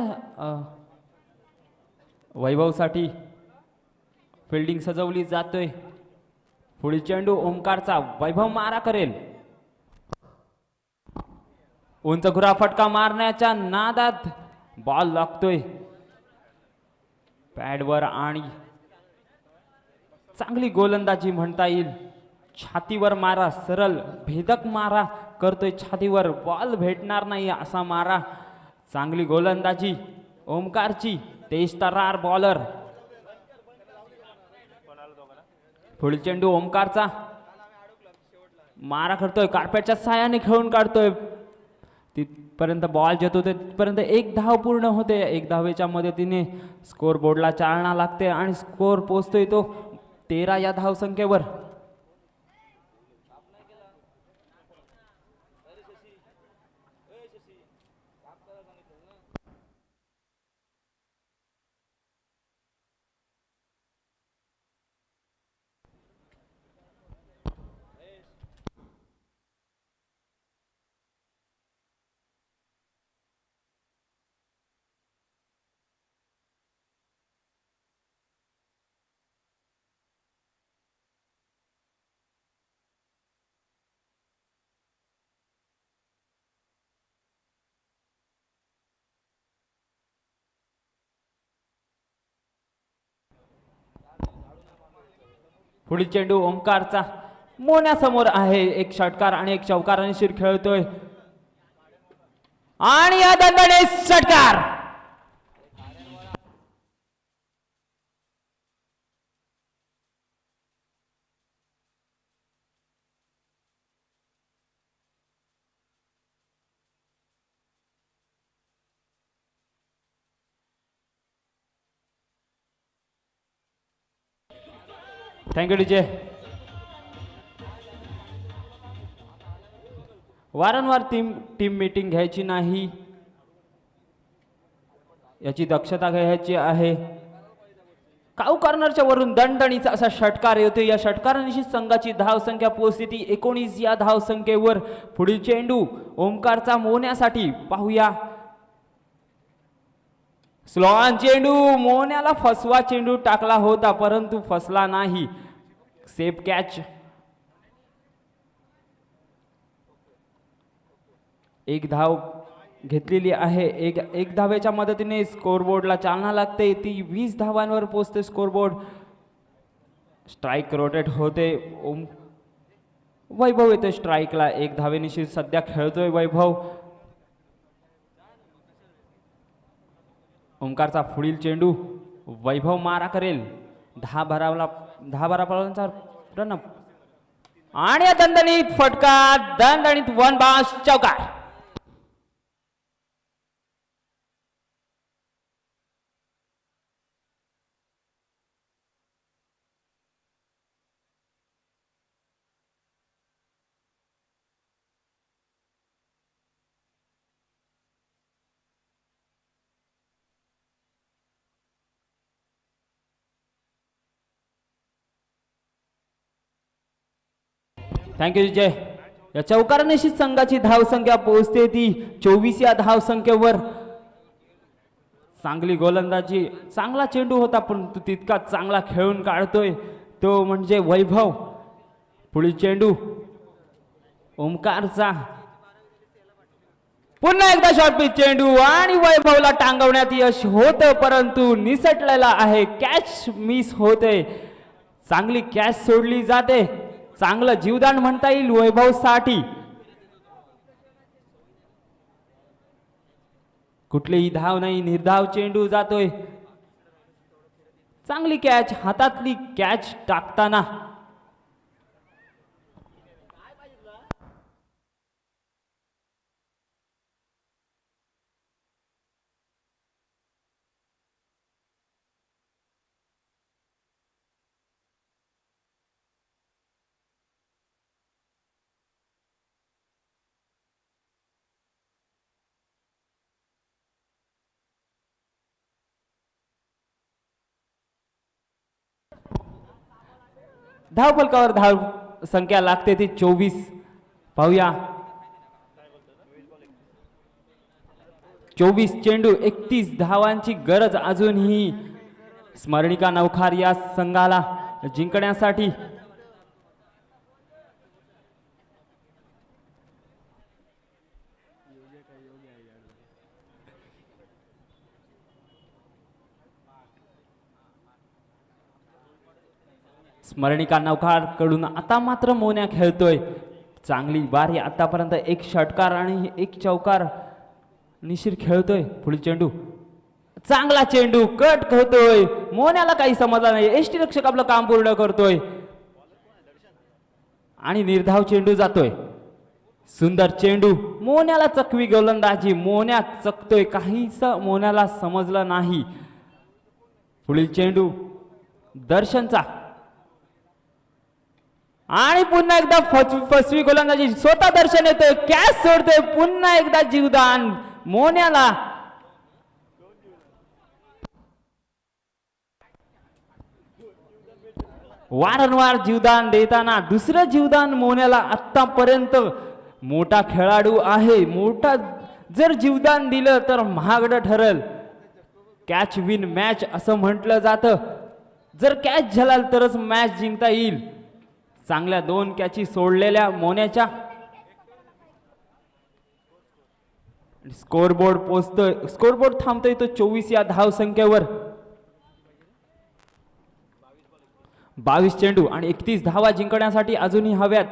वैभवसाठी फिल्डिंग सजवली जातोय. पुढील चेंडू ओंकारचा. वैभव मारा करेल. उंच गुरा फटका मारण्याच्या नादात बॉल लागतोय पॅडवर आणि चांगली गोलंदाजी म्हणता येईल. छातीवर मारा. सरळ भेदक मारा करतोय छातीवर. बॉल भेटणार नाही असा मारा. चांगली गोलंदाजी ओमकारची. तेज तर्रार बॉलर. पुढील चेंडू ओमकारचा. मारा करतोय. कार्पेटच्या साहाय्याने खेळून काढतोय. तिथपर्यंत बॉल जेतो तिथपर्यंत एक धाव पूर्ण होते. एक धावेच्या मदतीने स्कोर बोर्डला चालना लागते आणि स्कोर पोहोचतोय तो 13 या धावसंख्येवर. पुढील चेंडू ओमकारचा मोन्यासमोर आहे. एक षटकार आणि एक चौकार निशीर खेळतोय आणि या दंडाने षटकार. Thank you DJ. वारंवार टीम मीटिंग घ्यायची नाही याची दक्षता घ्यायची आहे. काऊ कॉर्नरच्या वरून दणदणीचा असा षटकार येतो. या षटकारानिशी संघाची धावसंख्या पोहोचते 19. या धावसंख्येवर पुढील चेंडू ओमकारचा मोन्यासाठी पाहूया. स्लो ऑन चेंडू. मोन्याला फसवा चेंडू टाकला होता परंतु फसला नाही. Safe catch. एक धाव घेतलेली आहे. एक धावेच्या मदतीने स्कोरबोर्डला चालना लागते. ती 20 धावांवर पोहोचते स्कोरबोर्ड. स्ट्राईक रोटेट होते. वैभव येतो स्ट्राईकला. एक धावेनिशी सध्या खेळतोय वैभव. ओमकारचा पुढील चेंडू वैभव मारा करेल. 10-12 फलंदाजांचा रन आणि दणदणीत फटका. दणदणीत 1 बाउंस चौकार. थँक्यू जय. या चौकारानिशी संघाची धावसंख्या पोहोचते ती 24. या धावसंख्येवर. चांगली गोलंदाजी. चांगला चेंडू होता पण तो तितका चांगला खेळून काढतोय तो म्हणजे वैभव. पुढील चेंडू ओमकारचा. पुन्हा एकदा शॉर्ट पिच चेंडू आणि वैभवला टांगवण्यात यश होतं परंतु निसटलेला आहे. कॅच मिस होते. चांगली कॅच सोडली जाते. चांगलं जीवदान म्हणता येईल वैभव साठी. कुठलीही धाव नाही. निर्धाव चेंडू जातोय. चांगली कॅच. हातातली कॅच टाकताना धावफलकावर धाव संख्या लागते ती 24. पाहूया 24 चेंडू 31 धावांची गरज अजूनही स्मरणिका नवखार या संघाला जिंकण्यासाठी. स्मरणिका नवखार कडून आता मात्र मोन्या खेळतोय. चांगली बारी आतापर्यंत. एक षटकार आणि एक चौकार निशीर खेळतोय. पुढील चेंडू चांगला चेंडू कट होतोय. मोन्याला काही समजला नाही. एष्टी रक्षक आपलं काम पूर्ण करतोय आणि निर्धाव चेंडू जातोय. सुंदर चेंडू. मोन्याला चकवी गोलंदाजी. मोन्या चकतोय. काहीच मोन्याला समजलं नाही. पुढील चेंडू दर्शनचा आणि पुन्हा एकदा फसवी गोलंदाजी. स्वतः दर्शन येतोय. कॅच सोडतोय. पुन्हा एकदा जीवदान मोन्याला. वारंवार जीवदान देताना दुसरं जीवदान मोन्याला. आतापर्यंत मोठा खेळाडू आहे. मोठा जर जीवदान दिलं तर महागडं ठरल. कॅच विन मॅच असं म्हटलं जातं. जर कॅच झाला तरच मॅच जिंकता येईल. चांगल्या 2 कॅची सोडलेल्या मोन्याच्या. स्कोरबोर्ड पोचतोय. स्कोरबोर्ड थांबतोय तो 24 या धाव संख्येवर. 22 चेंडू आणि 31 धावा जिंकण्यासाठी अजूनही हव्यात.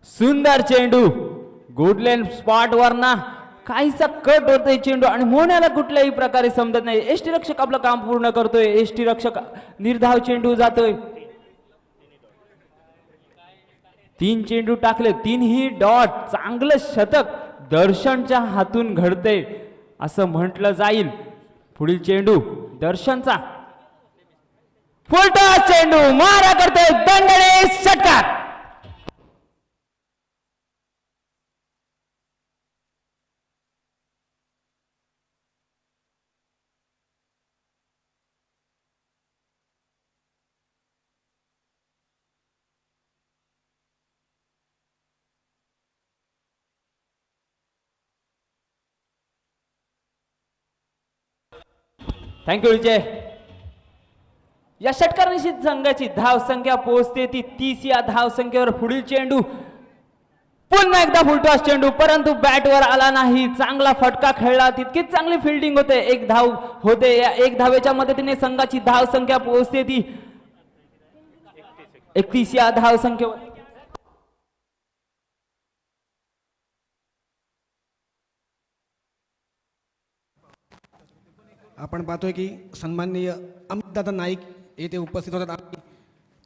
सुंदर चेंडू गुडलेन स्पॉट वर ना काहीसा कट होतोय चेंडू आणि मोन्याला कुठल्याही प्रकारे समजत नाही. एसटी रक्षक आपलं काम पूर्ण करतोय. एसटी रक्षक निर्धाव चेंडू जातोय. 3 चेंडू टाकले, 3ही डॉट. चांगलं शतक दर्शनच्या हातून घडते असं म्हटलं जाईल. पुढील चेंडू दर्शनचा फुलटॉस चेंडू मारा करतोय दणदणीत षटकार. थँक्यू विजय. या षटकारांशी संघाची धाव संख्या पोहोचते ती 30 या धाव संख्येवर. पुढील चेंडू पुन्हा एकदा फुलटॉस चेंडू, परंतु बॅटवर आला नाही. चांगला फटका खेळला, तितकीच चांगली फिल्डिंग होते. एक धाव होते. या एक धावेच्या मदतीने संघाची धाव संख्या पोहोचते ती 31 या धाव संख्येवर. आपण पाहतोय की सन्माननीय अमितदादा नाईक येथे उपस्थित होतात. आम्ही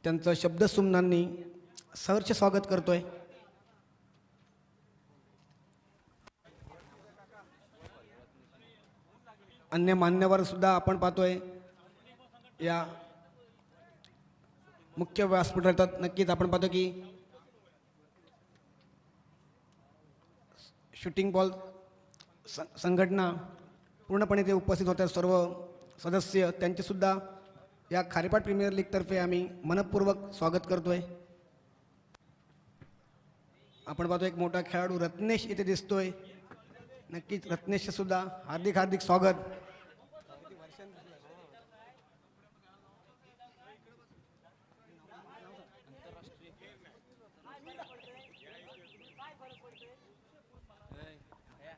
त्यांचं शब्दसुमनांनी सहर्ष स्वागत करतोय. अन्य मान्यवर सुद्धा आपण पाहतोय या मुख्य व्यासपीठावर येतात. नक्कीच आपण पाहतो की शूटिंग बॉल संघटना पूर्णपणे ते उपस्थित होत्या. सर्व सदस्य त्यांचे सुद्धा या खारेपाट प्रीमियर लीगतर्फे आम्ही मनपूर्वक स्वागत करतोय. आपण पाहतो एक मोठा खेळाडू रत्नेश इथे दिसतोय. नक्कीच रत्नेशचे सुद्धा हार्दिक हार्दिक स्वागत.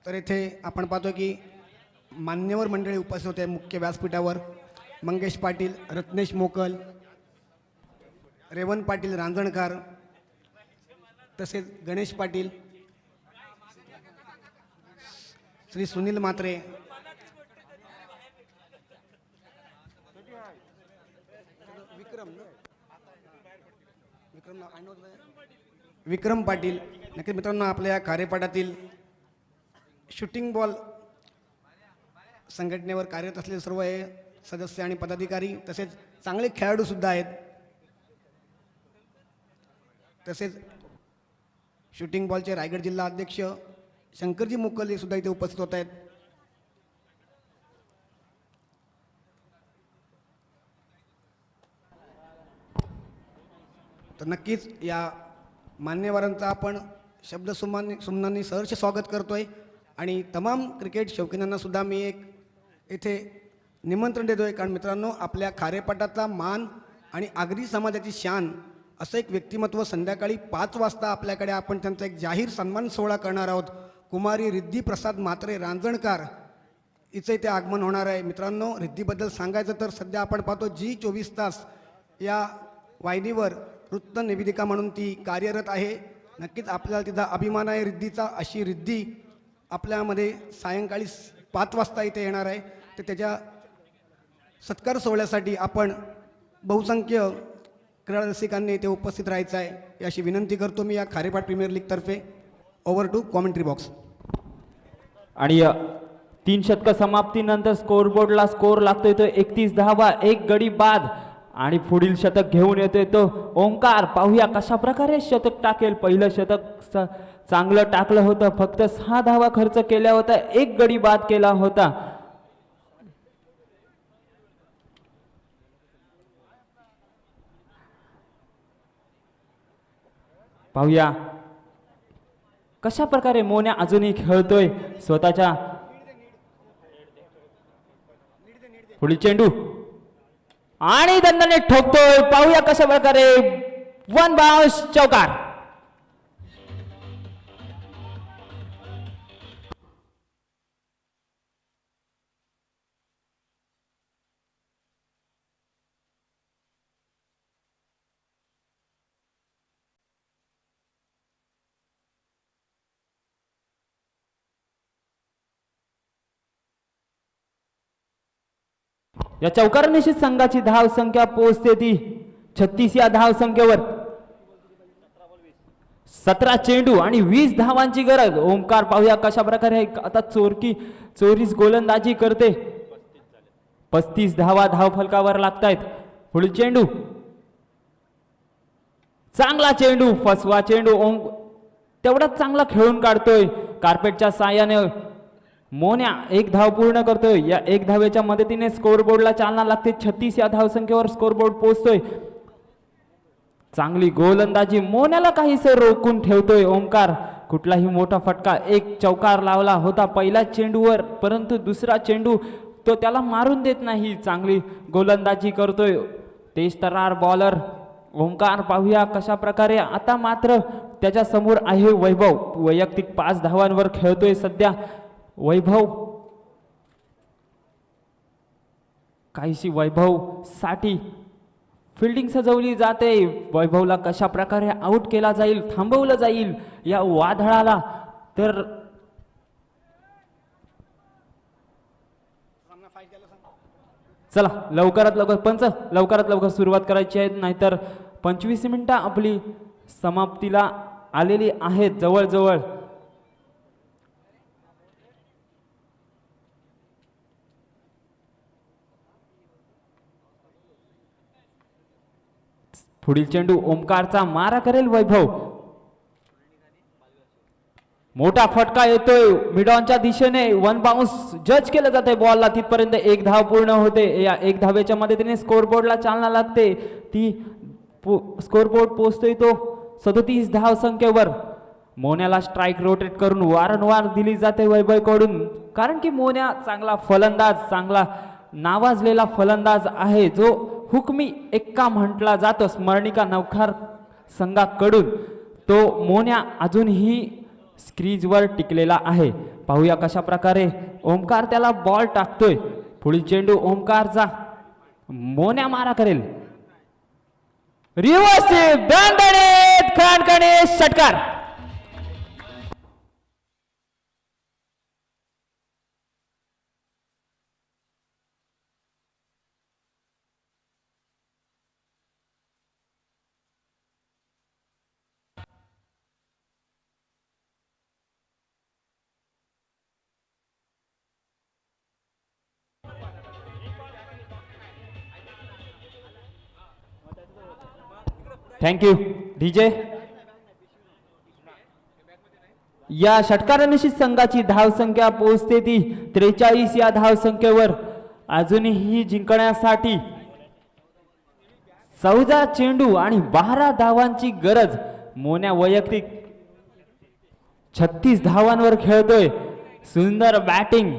तर इथे आपण पाहतो की मान्यवर मंडळी उपस्थित होते मुख्य व्यासपीठावर. मंगेश पाटील, रत्नेश मोकल, रेवण पाटील रांजणकार, तसेच गणेश पाटील, श्री सुनील म्हात्रे, विक्रम पाटील. नक्की मित्रांनो, आपल्या या खारेपाटातील शूटिंग बॉल संघटनेवर कार्यरत असलेले सर्व हे सदस्य आणि पदाधिकारी तसेच चांगले खेळाडू सुद्धा आहेत. तसेच शूटिंग बॉलचे रायगड जिल्हा अध्यक्ष शंकरजी मुकल हे सुद्धा इथे उपस्थित होत आहेत. तर नक्कीच या मान्यवरांचा आपण सुमनांनी सहर्ष स्वागत करतोय. आणि तमाम क्रिकेट शौकीनांना सुद्धा मी एक इथे निमंत्रण देतोय. कारण मित्रांनो, आपल्या खारेपाटाचा मान आणि आगरी समाजाची शान असं एक व्यक्तिमत्व संध्याकाळी 5 वाजता आपल्याकडे आपण त्यांचा एक जाहीर सन्मान सोहळा करणार आहोत. कुमारी रिद्धी प्रसाद म्हात्रे रांजणकार हिचं इथे आगमन होणार आहे. मित्रांनो, रिद्धीबद्दल सांगायचं तर सध्या आपण पाहतो जी24 तास या वाहिनीवर वृत्त निवेदिका म्हणून ती कार्यरत आहे. नक्कीच आपल्याला तिचा अभिमान आहे रिद्धीचा. अशी रिद्धी आपल्यामध्ये सायंकाळी 5 वाजता इथे येणार आहे. तर त्याच्या सत्कार सोहळ्यासाठी आपण बहुसंख्य क्रीडा रसिकांनी इथे उपस्थित राहायचं आहे अशी विनंती करतो मी या खारेपाट प्रीमियर लीगतर्फे. Over to commentary box. आणि 3 षटक समाप्तीनंतर स्कोरबोर्डला स्कोर लागतोय तो 31 धावा, 1 गडी बाद. आणि पुढील शतक घेऊन येतोय तो ओंकार. पाहूया कशा प्रकारे शतक टाकेल. पहिलं शतक चांगलं टाकलं होतं, फक्त 6 धावा खर्च केल्या होत्या, 1 गडी बाद केला होता. पाहूया कशा प्रकारे मोन्या अजूनही खेळतोय स्वतःच्या. पुढील चेंडू आणि दंडाने ठोकतोय. पाहूया कशा प्रकारे 1 बाउंस चौकार. या चौकार निश्चित संघाची धाव संख्या पोहोचते ती 36 या धाव संख्येवर. 17 चेंडू आणि 20 धावांची गरज. ओमकार पाहूया कशा प्रकारे आता चोरीस गोलंदाजी करते. 35 धावा धाव फलकावर लागतायत. पुढील चेंडू, चांगला चेंडू, फसवा चेंडू. तेवढाच चांगला खेळून काढतोय. कार्पेटच्या साहाय्याने मोन्या एक धाव पूर्ण करतोय. या एक धावेच्या मदतीने स्कोरबोर्डला चालना लागते. 36 या धाव संख्येवर स्कोरबोर्ड पोहोचतोय. चांगली गोलंदाजी, मोन्याला काहीसे रोखून ठेवतोय ओमकार. कुठलाही मोठा फटका, एक चौकार लावला होता पहिल्या चेंडूवर, परंतु दुसरा चेंडू तो त्याला मारून देत नाही. चांगली गोलंदाजी करतोय तेज तर्रार बॉलर ओमकार. पाहूया कशा प्रकारे आता मात्र त्याच्या समोर आहे वैभव. वैयक्तिक 5 धावांवर खेळतोय सध्या वैभव. काहीशी वैभव साठी फिल्डिंग सजवली जाते. वैभवला कशा प्रकारे आउट केला जाईल, थांबवलं जाईल या वादळाला. तर चला लवकरात लवकर पंच, लवकरात लवकर सुरुवात करायची आहे, नाहीतर 25 मिनिटं आपली समाप्तीला आलेली आहेत जवळजवळ. पुढील चेंडू ओमकारचा मारा करेल वैभव. मोठा फटका येतोय मिडॉनच्या दिशेने. 1 बाउन्स जज केलं जाते बॉलला. तिथपर्यंत एक धाव पूर्ण होते. या एक धावेच्या मदतीने स्कोरबोर्डला चालना लागते. ती स्कोरबोर्ड पोहोचतोय तो 37 धाव संख्येवर. मोन्याला स्ट्राईक रोटेट करून वारंवार दिली जाते वैभवकडून, कारण की मोन्या चांगला फलंदाज, चांगला नावाजलेला फलंदाज आहे, जो हुकमी एक्का म्हटला जातो स्मरणिका नवखार संघाकडून. तो मोन्या अजूनही स्क्रीजवर टिकलेला आहे. पाहूया कशा प्रकारे ओमकार त्याला बॉल टाकतोय. पुढील चेंडू ओमकारचा, मोन्या मारा करेल. रिव्हर्स दणदणीत खणखणीत षटकार. Thank you DJ. या षटकारानिशी संघाची धाव संख्या पोहोचते ती 43 या धाव संख्येवर. अजूनही जिंकण्यासाठी 14 चेंडू आणि 12 धावांची गरज. मोन्या वैयक्तिक 36 धावांवर खेळतोय. सुंदर बॅटिंग,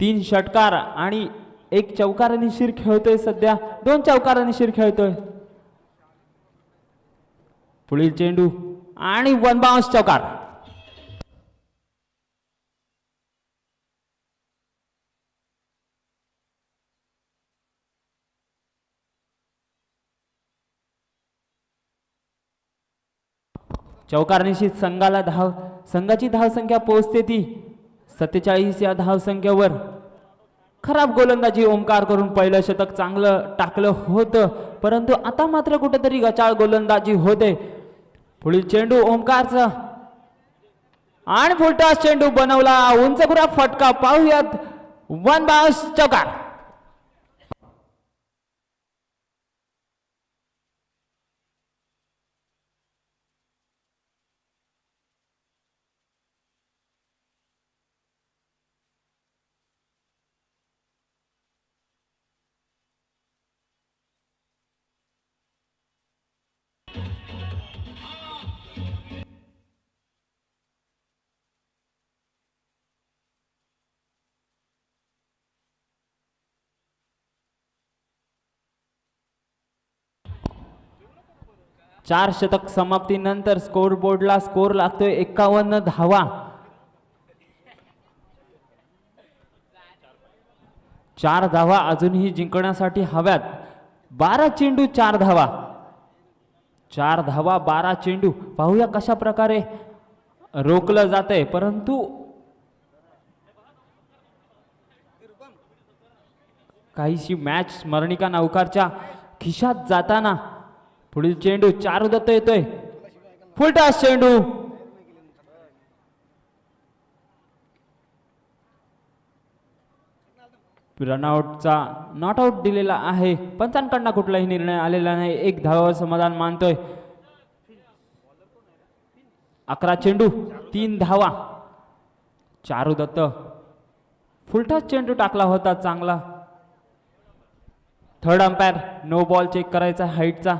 3 षटकार आणि 1 चौकारानिशीर खेळतोय. सध्या 2 चौकारानिशीर खेळतोय. पुढील चेंडू आणि 1 बाउन्स चौकार. चौकार निश्चित संघाची धाव संख्या पोहोचते ती 47 या धाव संख्येवर. खराब गोलंदाजी ओमकार करून पहिलं शतक चांगलं टाकलं होतं, परंतु आता मात्र कुठेतरी गचाळ गोलंदाजी होते. पुढील चेंडू ओमकारचा आणि फुलटॉस चेंडू बनवला. उंचखुरा फटका. पाहूयात 1 बाउन्स चौकार. चार शतक समाप्तीनंतर स्कोर बोर्डला स्कोर लागतोय 51 धावा. 4 धावा अजूनही जिंकण्यासाठी हव्यात. 12 चेंडू 4 धावा. 4 धावा 12 चेंडू. पाहूया कशा प्रकारे रोखलं जातंय, परंतु काहीशी मॅच स्मरणिका नौकारच्या खिशात जाताना पुढील चेंडू चारू दत्त येतोय, फुलटॉस चेंडू. रनआउटचा नॉट आउट दिलेला आहे, पंचांकडनं कुठलाही निर्णय आलेला नाही. एक धावावर समाधान मानतोय. 11 चेंडू 3 धावा. चारू दत्त फुलटॉस चेंडू टाकला होता चांगला. Third umpire no ball check करायचा हाईटचा.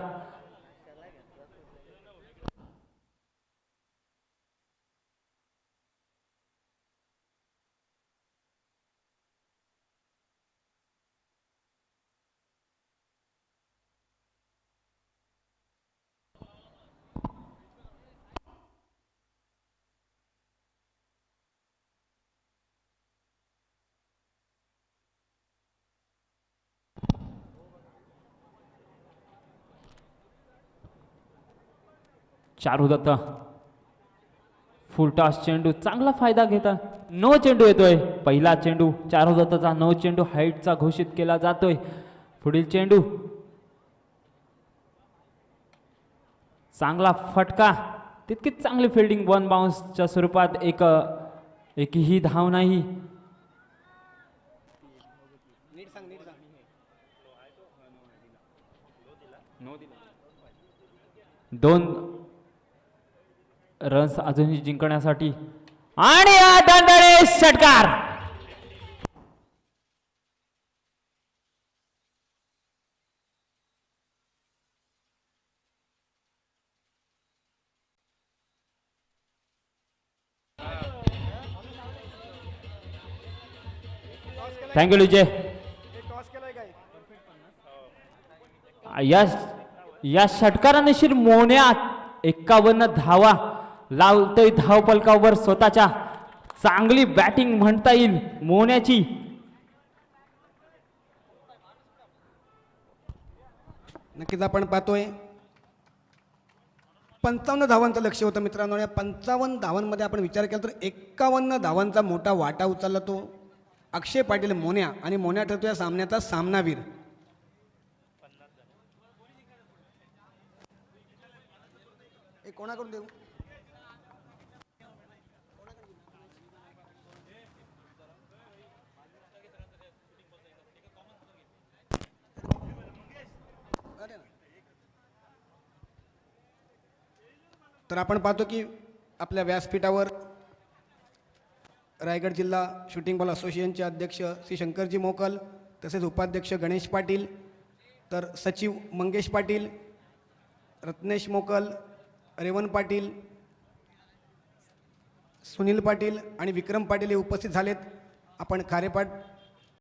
चारू दत्त फुलटॉस चेंडू चांगला फायदा घेता. नो चेंडू येतोय. पहिला चेंडू चारू दत्तचा नो चेंडू हाईटचा घोषित केला जातोय. पुढील चेंडू चांगला फटका, तितकीच चांगली फिल्डिंग. 1 बाउन्सच्या स्वरूपात एकही धाव नाही. दोन रन्स अजूनही जिंकण्यासाठी आणि हा दणदणीत षटकार. थँक्यू विजय. या षटकाराने शिर मोहण्यात 51 धावा लावतोय धावपलकावर स्वतःच्या. चांगली बॅटिंग म्हणता येईल मोहण्याची. नक्कीच आपण पाहतोय 55 धावांचं लक्ष होतं मित्रांनो. या 55 धावांमध्ये आपण विचार केला तर 51 धावांचा मोठा वाटा उचलला तो अक्षय पाटील मोन्या. आणि मोन्या ठरतो या सामन्याचा सामनावीर. कोणाकडून देऊ? तर आपण पाहतो की आपल्या व्यासपीठावर रायगड जिल्हा शूटिंग बॉल असोसिएशनचे अध्यक्ष श्री शंकरजी मोकल, तसेच उपाध्यक्ष गणेश पाटील, तर सचिव मंगेश पाटील, रत्नेश मोकल, रेवन पाटील, सुनील पाटील आणि विक्रम पाटील हे उपस्थित झालेत. आपण खारेपाट